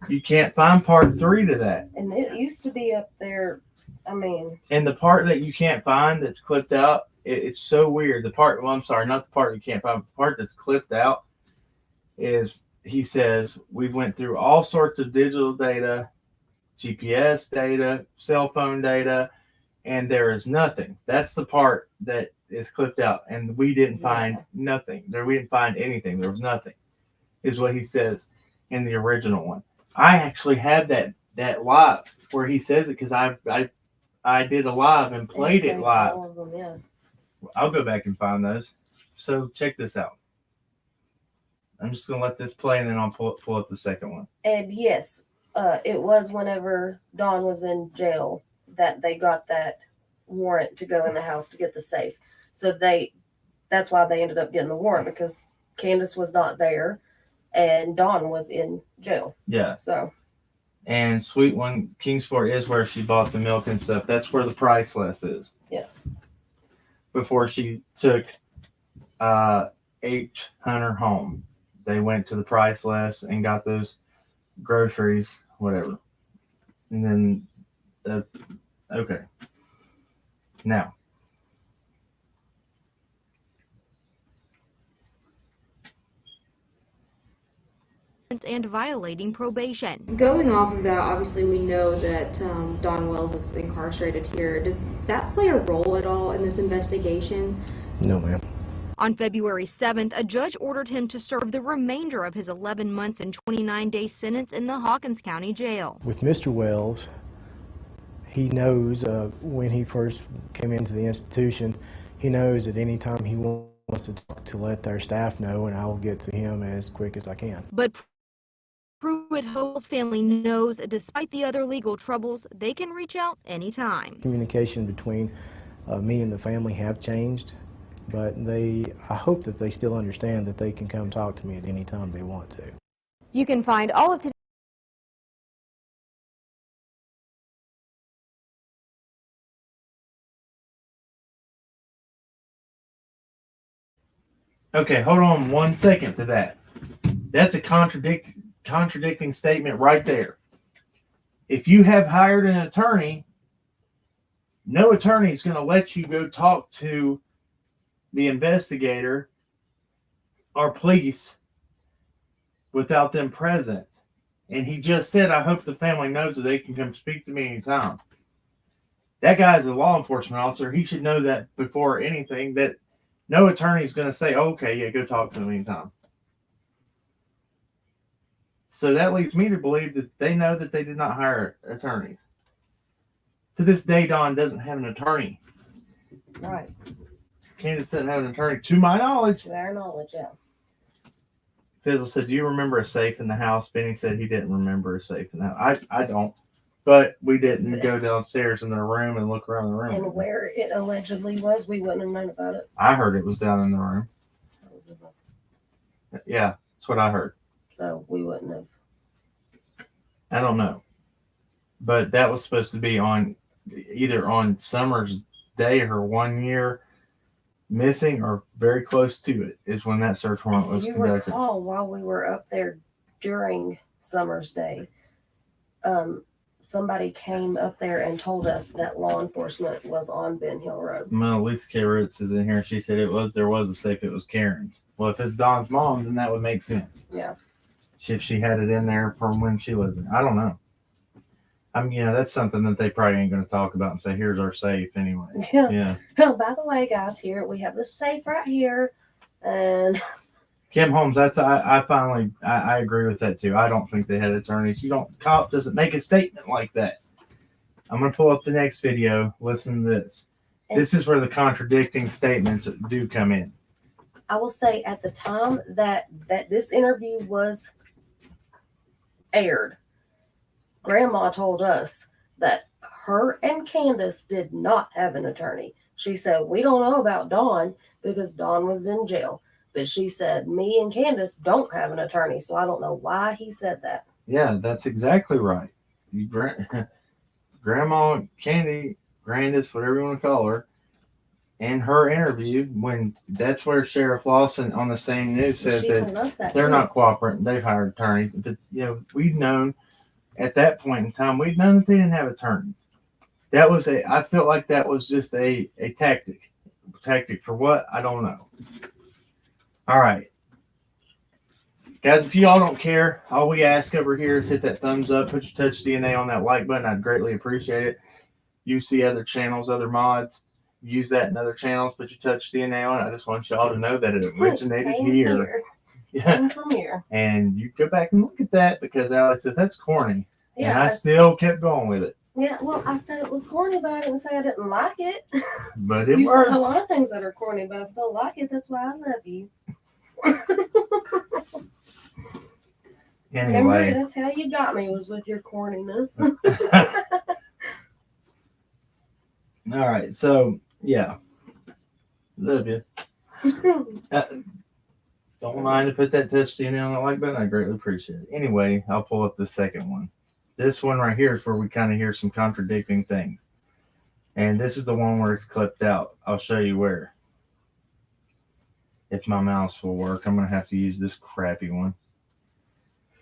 You can't find part 3 to that. And it used to be up there. I mean. And the part that you can't find that's clipped out, it's so weird. The part, well, I'm sorry, not the part you can't find. The part that's clipped out is, he says, we went through all sorts of digital data, GPS data, cell phone data, and there is nothing. That's the part that is clipped out, and we didn't find Yeah. nothing. We didn't find anything. There was nothing, is what he says in the original one. I actually have that live where he says it because I did a live and played it live. All of them, yeah. I'll go back and find those. So check this out. I'm just gonna let this play, and then I'll pull up the second one. And yes, it was whenever Dawn was in jail that they got that warrant to go in the house to get the safe. So that's why they ended up getting the warrant, because Candus was not there and Dawn was in jail. Yeah. So. And Sweet One Kingsport is where she bought the milk and stuff. That's where the price list is. Yes. Before she took H. Hunter home, they went to the price list and got those groceries, whatever. And then, okay. Now, and violating probation. Going off of that, obviously we know that Don Wells is incarcerated here. Does that play a role at all in this investigation? No, ma'am. On February 7th, a judge ordered him to serve the remainder of his 11 months and 29-day sentence in the Hawkins County Jail. With Mr. Wells, he knows when he first came into the institution, he knows at any time he wants to talk to let their staff know, and I will get to him as quick as I can. But Pruitt Hall's family knows, despite the other legal troubles, they can reach out anytime. Communication between me and the family have changed, but I hope that they still understand that they can come talk to me at any time they want to. You can find all of today's okay, hold on 1 second to that. That's a contradicting statement right there. If you have hired an attorney, no attorney is going to let you go talk to the investigator or police without them present. And he just said, I hope the family knows that they can come speak to me anytime. That guy is a law enforcement officer. He should know that before anything, that no attorney is going to say, okay, yeah, go talk to them anytime. So that leads me to believe that they know that they did not hire attorneys. To this day, Dawn doesn't have an attorney. Right. Candus doesn't have an attorney, to my knowledge. To our knowledge, yeah. Fizzle said, do you remember a safe in the house? Benny said he didn't remember a safe in the house. I don't. But we didn't go downstairs in their room and look around the room. And where it allegedly was, we wouldn't have known about it. I heard it was down in the room. Yeah, that's what I heard. So we wouldn't have. I don't know. But that was supposed to be on either on Summer's day, her 1 year missing, or very close to it, is when that search warrant was You conducted. recall, while we were up there during Summer's day, somebody came up there and told us that law enforcement was on Ben Hill Road. Well, Lisa K. Ritz is in here. She said there was a safe. It was Karen's. Well, if it's Don's mom, then that would make sense. Yeah. If she had it in there from when she was in. I don't know. That's something that they probably ain't going to talk about and say, here's our safe anyway. Yeah. Yeah. Oh, by the way, guys, here we have the safe right here. And Kim Holmes, I agree with that too. I don't think they had attorneys. Cop doesn't make a statement like that. I'm going to pull up the next video. Listen to this. This is where the contradicting statements do come in. I will say, at the time that this interview was aired, Grandma told us that her and Candus did not have an attorney. She said, we don't know about Dawn because Dawn was in jail. But she said, me and Candus don't have an attorney, so I don't know why he said that. Yeah, that's exactly right. Grandma Candy, Grandis, whatever you want to call her, in her interview, when that's where Sheriff Lawson on the same news says She told us that they're too. not cooperating. They've hired attorneys. But, we'd known at that point in time, we'd known that they didn't have attorneys. I felt like that was just a tactic. Tactic for what? I don't know. All right. Guys, if you all don't care, all we ask over here is hit that thumbs up, put your touch DNA on that like button. I'd greatly appreciate it. You see other channels, other mods. use that in other channels, but you touch DNA on it. I just want y'all to know that it originated Came here. Yeah. Came from here. And you go back and look at that because Alli says that's corny. Yeah, and I still kept going with it. Yeah, well, I said it was corny, but I didn't say I didn't like it. But it You worked. said a lot of things that are corny, but I still like it. That's why I love you. Remember, Anyway. that's how you got me, was with your corniness. All right. So, yeah. Love you. Don't mind to put that touch DNA on the like button. I greatly appreciate it. Anyway, I'll pull up the second one. This one right here is where we kind of hear some contradicting things. And this is the one where it's clipped out. I'll show you where. If my mouse will work, I'm going to have to use this crappy one.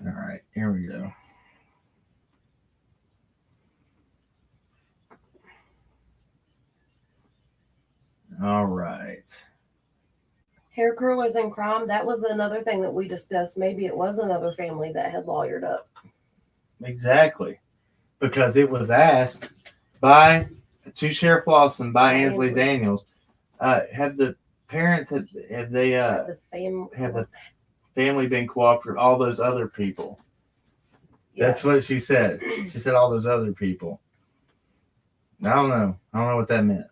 All right, here we go. All right. Hair curlers and crime, that was another thing that we discussed. Maybe it was another family that had lawyered up. Exactly. Because it was asked by to Sheriff Lawson, by Ansley Daniels, have the parents, have the family been cooperative? All those other people. Yeah. That's what she said. She said all those other people. I don't know. I don't know what that meant.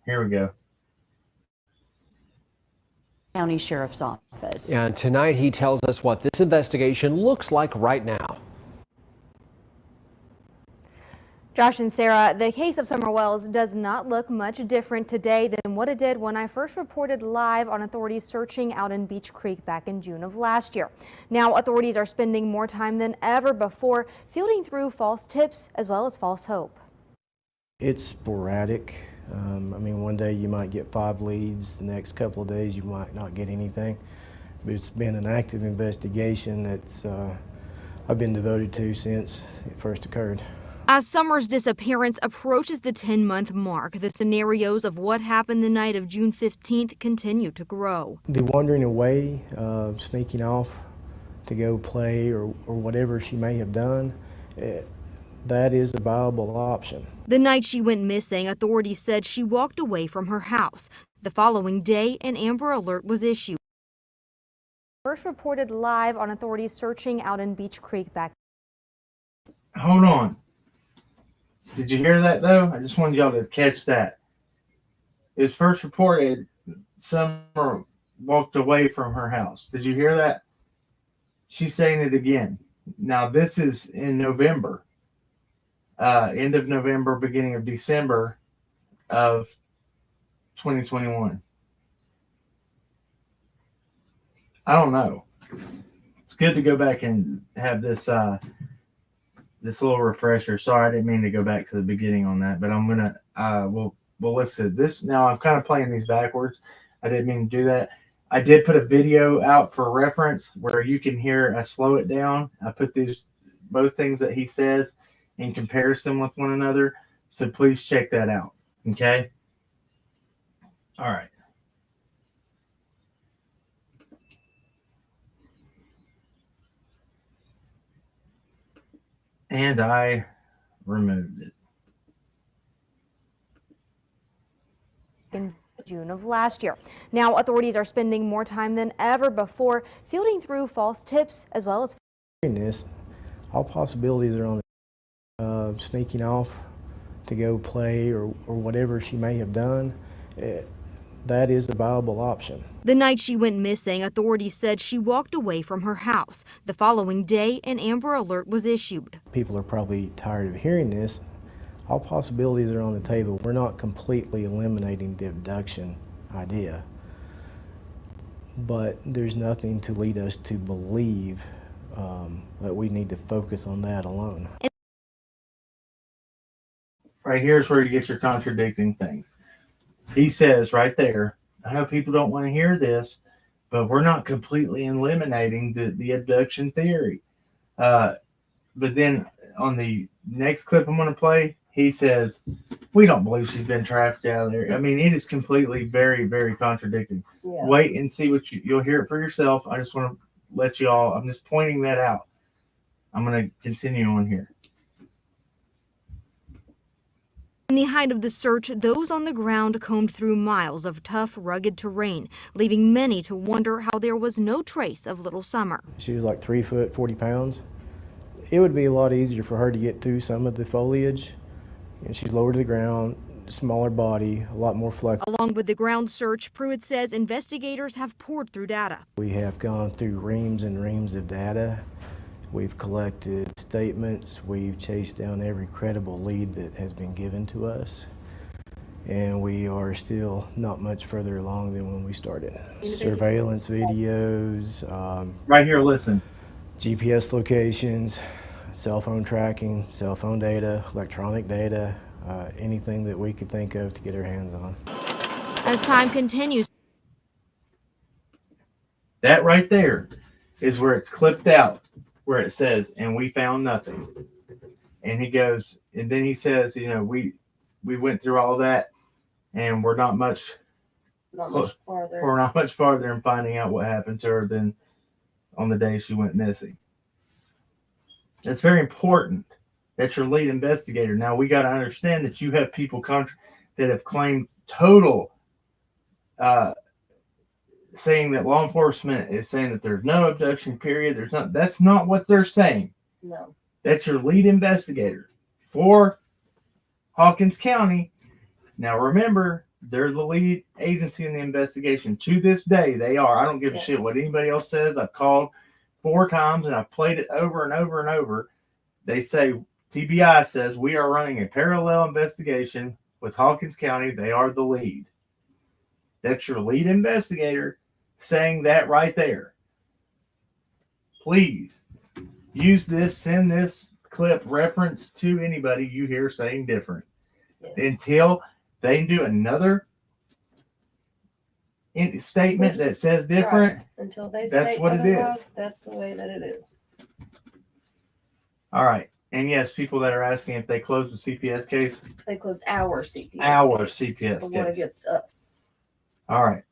Here we go. County Sheriff's Office. And tonight he tells us what this investigation looks like right now. Josh and Sarah, the case of Summer Wells does not look much different today than what it did when I first reported live on authorities searching out in Beach Creek back in June of last year. Now authorities are spending more time than ever before fielding through false tips as well as false hope. It's sporadic. I mean, one day you might get 5 leads, the next couple of days you might not get anything. But it's been an active investigation that's I've been devoted to since it first occurred. As Summer's disappearance approaches the 10-month mark, the scenarios of what happened the night of June 15th continue to grow. The wandering away, sneaking off to go play or whatever she may have done, that is a viable option. The night she went missing, authorities said she walked away from her house. The following day, an Amber Alert was issued. First reported live on authorities searching out in Beach Creek back. Hold on. Did you hear that, though? I just wanted y'all to catch that. It was first reported Summer walked away from her house. Did you hear that? She's saying it again. Now, this is in November. End of November, beginning of December of 2021. I don't know. It's good to go back and have this this little refresher. Sorry, I didn't mean to go back to the beginning on that, but I'm gonna we'll listen. This now I'm kind of playing these backwards. I didn't mean to do that. I did put a video out for reference where you can hear. I slow it down. I put these both things that he says in comparison with one another. So please check that out. Okay. All right. And I removed it. In June of last year. Now authorities are spending more time than ever before fielding through false tips as well as This, all possibilities are on the sneaking off to go play or whatever she may have done. That is a viable option. The night she went missing, authorities said she walked away from her house. The following day, an Amber Alert was issued. People are probably tired of hearing this. All possibilities are on the table. We're not completely eliminating the abduction idea, but there's nothing to lead us to believe that we need to focus on that alone. Right here's where you get your contradicting things. He says right there, I know people don't want to hear this, but we're not completely eliminating the abduction theory. But then on the next clip I'm going to play, he says, we don't believe she's been trafficked out of there. I mean, it is completely very, very contradicting. Yeah. Wait and see what you'll hear it for yourself. I just want to let you all, I'm just pointing that out. I'm going to continue on here. In the height of the search, those on the ground combed through miles of tough, rugged terrain, leaving many to wonder how there was no trace of little Summer. She was like 3 foot, 40 pounds. It would be a lot easier for her to get through some of the foliage. And she's lower to the ground, smaller body, a lot more flexible. Along with the ground search, Pruitt says investigators have poured through data. We have gone through reams and reams of data. We've collected statements. We've chased down every credible lead that has been given to us. And we are still not much further along than when we started. Surveillance videos. Right here, listen. GPS locations, cell phone tracking, cell phone data, electronic data, anything that we could think of to get our hands on. As time continues, That right there is where it's clipped out, where it says, and we found nothing. And he goes, and then he says, you know, we went through all that and we're not much farther. We're not much farther in finding out what happened to her than on the day she went missing. It's very important that your lead investigator. Now we got to understand that you have people that have claimed total, saying that law enforcement is saying that there's no abduction period. There's not. That's not what they're saying. No. That's your lead investigator for Hawkins County. Now remember, they're the lead agency in the investigation. To this day, they are. I don't give a shit what anybody else says. I've called 4 times and I've played it over and over and over. They say, TBI says, we are running a parallel investigation with Hawkins County. They are the lead. That's your lead investigator saying that right there. Please use this, send this clip reference to anybody you hear saying different. Yes. Until they do another statement that says different. Right. Until they that's state what it otherwise, is. that's the way that it is. All right. And yes, people that are asking if they close the CPS case. They closed our CPS CPS the one case. against us. All right.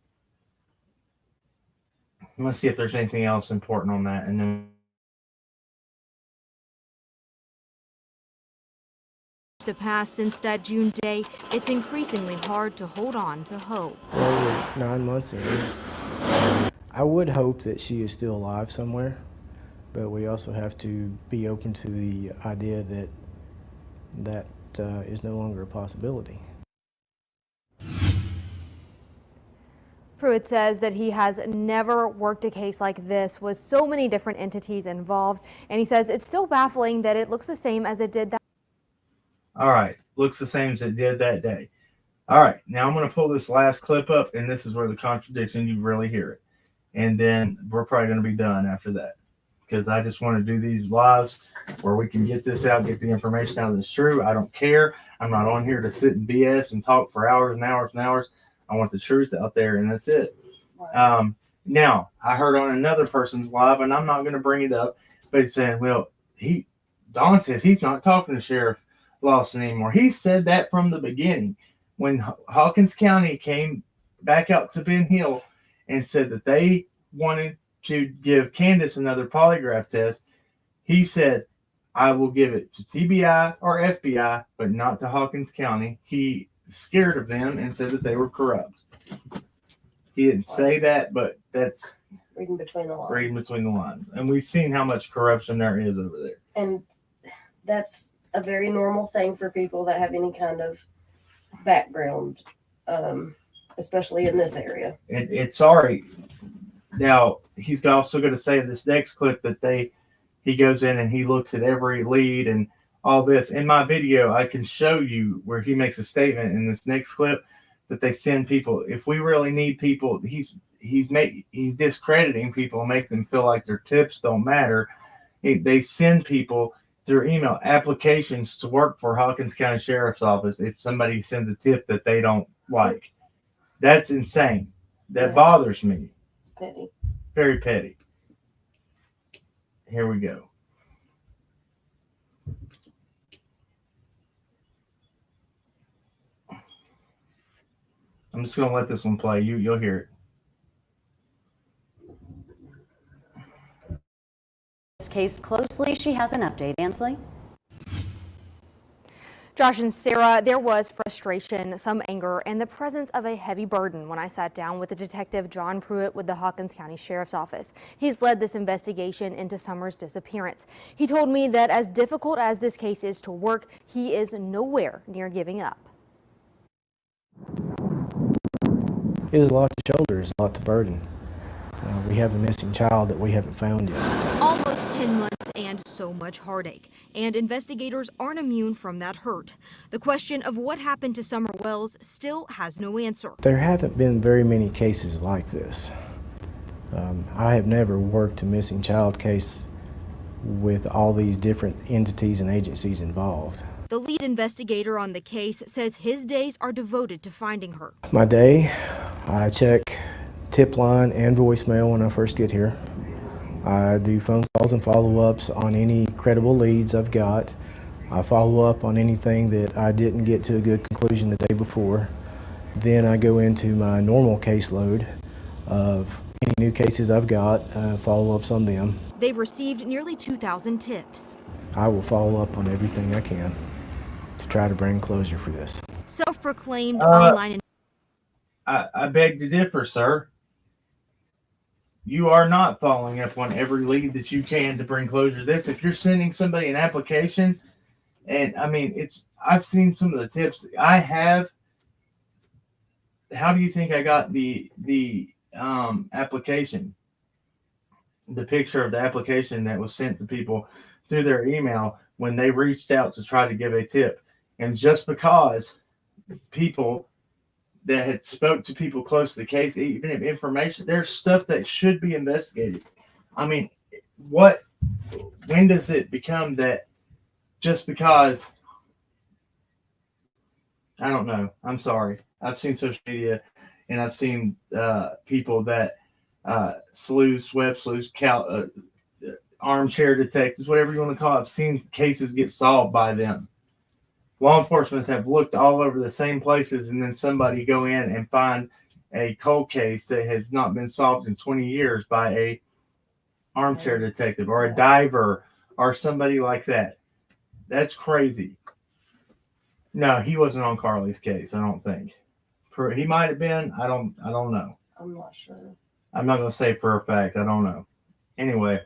Let's see if there's anything else important on that. And then to pass since that June day, it's increasingly hard to hold on to hope. Well, we're 9 months in. I would hope that she is still alive somewhere, but we also have to be open to the idea that is no longer a possibility. Pruitt says that he has never worked a case like this with so many different entities involved, and he says it's still baffling that it looks the same as it did that. all right, looks the same as it did that day. All right, now I'm going to pull this last clip up, and this is where the contradiction, you really hear it. And then we're probably going to be done after that, because I just want to do these lives where we can get this out, get the information out that's true. I don't care. I'm not on here to sit and BS and talk for hours and hours and hours. I want the truth out there, and that's it. Now, I heard on another person's live, and I'm not going to bring it up, but he's saying, well, Don says he's not talking to Sheriff Lawson anymore. He said that from the beginning. When Hawkins County came back out to Ben Hill and said that they wanted to give Candus another polygraph test, he said, I will give it to TBI or FBI, but not to Hawkins County. He scared of them and said that they were corrupt. He didn't say that, but that's Reading between the lines. reading between the lines. And we've seen how much corruption there is over there. And that's a very normal thing for people that have any kind of background, especially in this area. It's sorry. Now, he's also going to say in this next clip that he goes in and he looks at every lead and all this. In my video, I can show you where he makes a statement in this next clip that they send people. If we really need people, he's discrediting people and make them feel like their tips don't matter. They send people through email applications to work for Hawkins County Sheriff's Office if somebody sends a tip that they don't like. That's insane. That bothers me. It's petty. Very petty. Here we go. I'm just going to let this one play. You'll hear it. This case closely. She has an update. Ansley? Josh and Sarah, there was frustration, some anger, and the presence of a heavy burden when I sat down with the Detective D.A Pruitt with the Hawkins County Sheriff's Office. He's led this investigation into Summer's disappearance. He told me that as difficult as this case is to work, he is nowhere near giving up. It is a lot to shoulder, it's a lot to burden. We have a missing child that we haven't found yet. Almost 10 months and so much heartache. And investigators aren't immune from that hurt. The question of what happened to Summer Wells still has no answer. There haven't been very many cases like this. I have never worked a missing child case with all these different entities and agencies involved. The lead investigator on the case says his days are devoted to finding her. My day, I check tip line and voicemail when I first get here. I do phone calls and follow-ups on any credible leads I've got. I follow up on anything that I didn't get to a good conclusion the day before. Then I go into my normal caseload of any new cases I've got, follow-ups on them. They've received nearly 2,000 tips. I will follow up on everything I can to try to bring closure for this. Self-proclaimed online. I beg to differ, sir. You are not following up on every lead that you can to bring closure to this. If you're sending somebody an application, and I mean, I've seen some of the tips I have. How do you think I got the application? The picture of the application that was sent to people through their email when they reached out to try to give a tip. And just because people that had spoke to people close to the case, even if information, there's stuff that should be investigated. I mean, when does it become that just because, I don't know. I'm sorry. I've seen social media and I've seen people that sleuths, web sleuths, armchair detectives, whatever you want to call it. I've seen cases get solved by them. Law enforcement have looked all over the same places, and then somebody go in and find a cold case that has not been solved in 20 years by a armchair detective or a diver or somebody like that. That's crazy. No, he wasn't on Carly's case, I don't think. He might have been. I don't know. I'm not sure. I'm not going to say for a fact. I don't know. Anyway,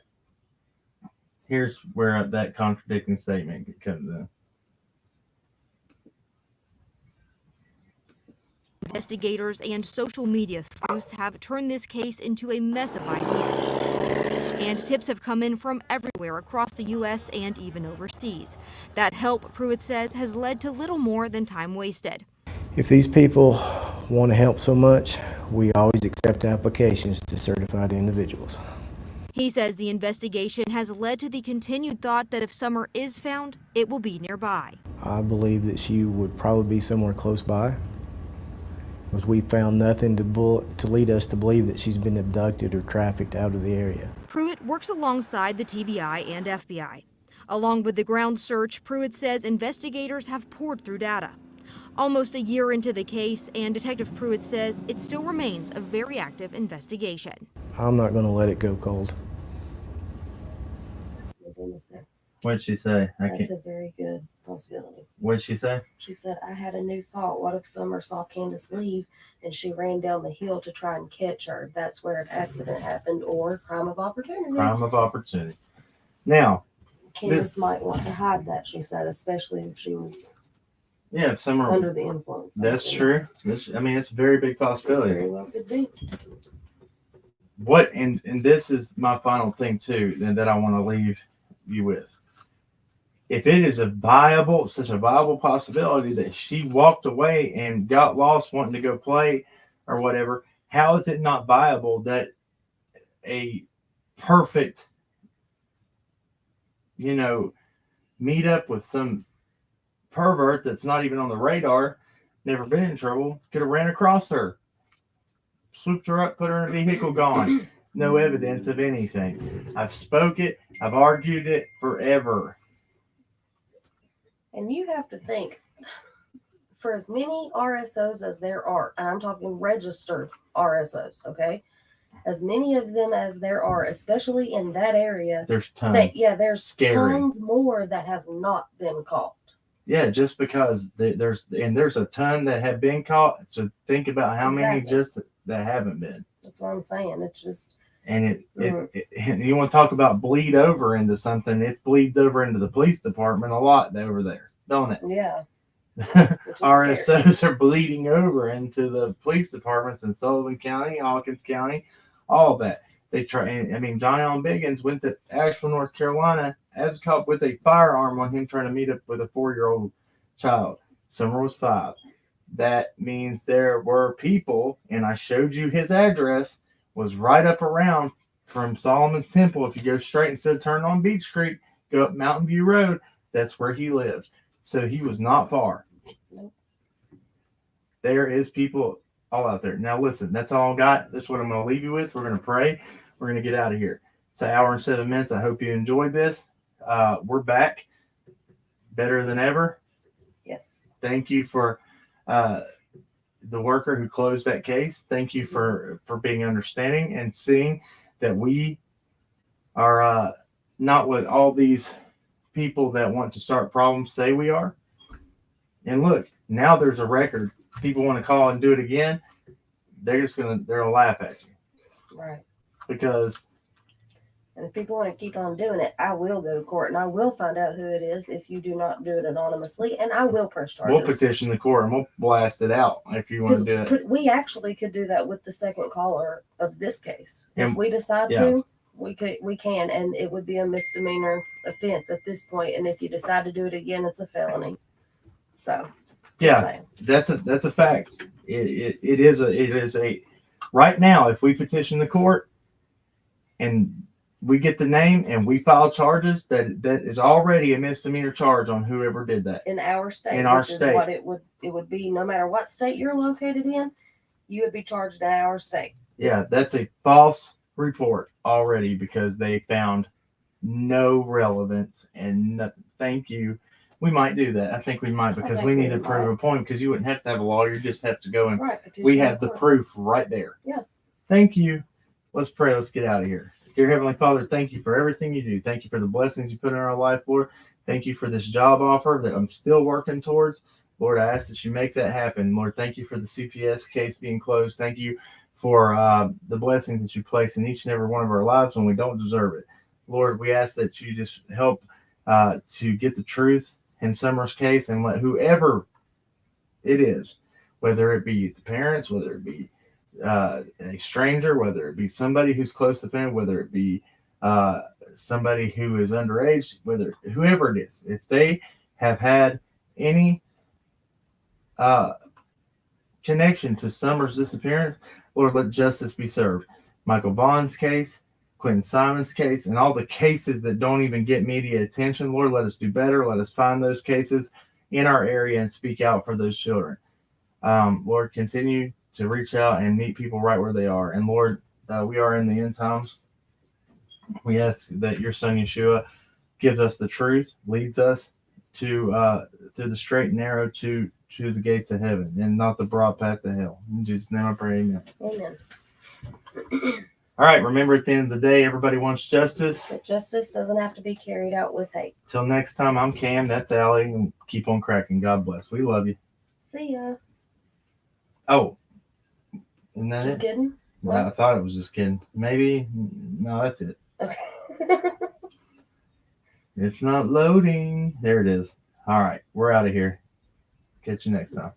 here's where that contradicting statement comes in. Investigators and social media sleuths have turned this case into a mess of ideas. And tips have come in from everywhere across the U.S. and even overseas. That help, Pruitt says, has led to little more than time wasted. If these people want to help so much, we always accept applications to certified individuals. He says the investigation has led to the continued thought that if Summer is found, it will be nearby. I believe that she would probably be somewhere close by, because we found nothing to lead us to believe that she's been abducted or trafficked out of the area. Pruitt works alongside the TBI and FBI. Along with the ground search, Pruitt says investigators have poured through data. Almost a year into the case, and Detective Pruitt says it still remains a very active investigation. I'm not going to let it go cold. What'd she say? That's a very good possibility. What'd she say? She said, I had a new thought. What if Summer saw Candus leave and she ran down the hill to try and catch her? That's where an accident happened, or crime of opportunity. Crime of opportunity. Now, Candus might want to hide that, she said, especially if she was if Summer under the influence. That's true. It's a very big possibility. Very well could be. And this is my final thing too, that I want to leave you with. If it is such a viable possibility that she walked away and got lost wanting to go play or whatever, how is it not viable that a perfect, meet up with some pervert that's not even on the radar, never been in trouble, could have ran across her, swooped her up, put her in a vehicle, gone. No evidence of anything. I've spoke it. I've argued it forever. And you have to think, for as many RSOs as there are, and I'm talking registered RSOs, okay? As many of them as there are, especially in that area. There's tons. There's Scary. tons more that have not been caught. Yeah, just because there's a ton that have been caught. So think about how many Exactly. just that haven't been. That's what I'm saying. It's just And and you want to talk about bleed over into something? It bleeds over into the police department a lot over there, don't it? yeah. Which is RSOs are bleeding over into the police departments in Sullivan County, Hawkins County, all of that. They try. I mean, John Allen Biggins went to Asheville, North Carolina, as a cop with a firearm on him, trying to meet up with a 4-year-old child. Summer was 5. That means there were people, and I showed you his address was right up around from Solomon's Temple. If you go straight instead of turning on Beach Creek, go up Mountain View Road. That's where he lived. So he was not far. Nope. There is people all out there. Now listen, that's all I got. That's what I'm going to leave you with. We're going to pray. We're going to get out of here. It's an hour and 7 minutes. I hope you enjoyed this. We're back better than ever. Yes. Thank you for the worker who closed that case. Thank you for being understanding and seeing that we are not what all these people that want to start problems say we are. And look, now there's a record. People want to call and do it again. They're gonna laugh at you. Right. Because And if people want to keep on doing it, I will go to court and I will find out who it is if you do not do it anonymously, and I will press charges. we'll petition the court and we'll blast it out if you want to do it. We actually could do that with the second caller of this case. If And- we decide yeah. to, we can, and it would be a misdemeanor offense at this point. And if you decide to do it again, it's a felony. So, just saying. that's a fact. It is a right now. If we petition the court and we get the name and we file charges, that is already a misdemeanor charge on whoever did that. In our state, In our which state. is what it would be, no matter what state you're located in, you would be charged in our state. Yeah, that's a false report already because they found no relevance and nothing. Thank you. We might do that. I think we might because we need to prove a point because you wouldn't have to have a lawyer. You just have to go and Right. petition we have the court. proof right there. Yeah. Thank you. Let's pray. Let's get out of here. Dear Heavenly Father, thank you for everything you do. Thank you for the blessings you put in our life, Lord. Thank you for this job offer that I'm still working towards. Lord, I ask that you make that happen. Lord, thank you for the CPS case being closed. Thank you for the blessings that you place in each and every one of our lives when we don't deserve it. Lord, we ask that you just help to get the truth in Summer's case and let whoever it is, whether it be the parents, whether it be a stranger, whether it be somebody who's close to family, whether it be somebody who is underage, whoever it is, if they have had any connection to Summer's disappearance, Lord, let justice be served. Michael Vaughn's case, Quentin Simon's case, and all the cases that don't even get media attention, Lord, let us do better. Let us find those cases in our area and speak out for those children. Lord, continue to reach out and meet people right where they are. And Lord, we are in the end times. We ask that your son Yeshua gives us the truth, leads us to the straight and narrow to the gates of heaven and not the broad path to hell. In Jesus' name I pray, amen. Amen. All right, remember at the end of the day, everybody wants justice. But justice doesn't have to be carried out with hate. Till next time, I'm Cam, that's Alli, and keep on cracking. God bless. We love you. See ya. Oh, isn't that Just it? kidding. Well, I thought it was just kidding. Maybe. No, that's it. Okay. It's not loading. There it is. All right, we're out of here. Catch you next time.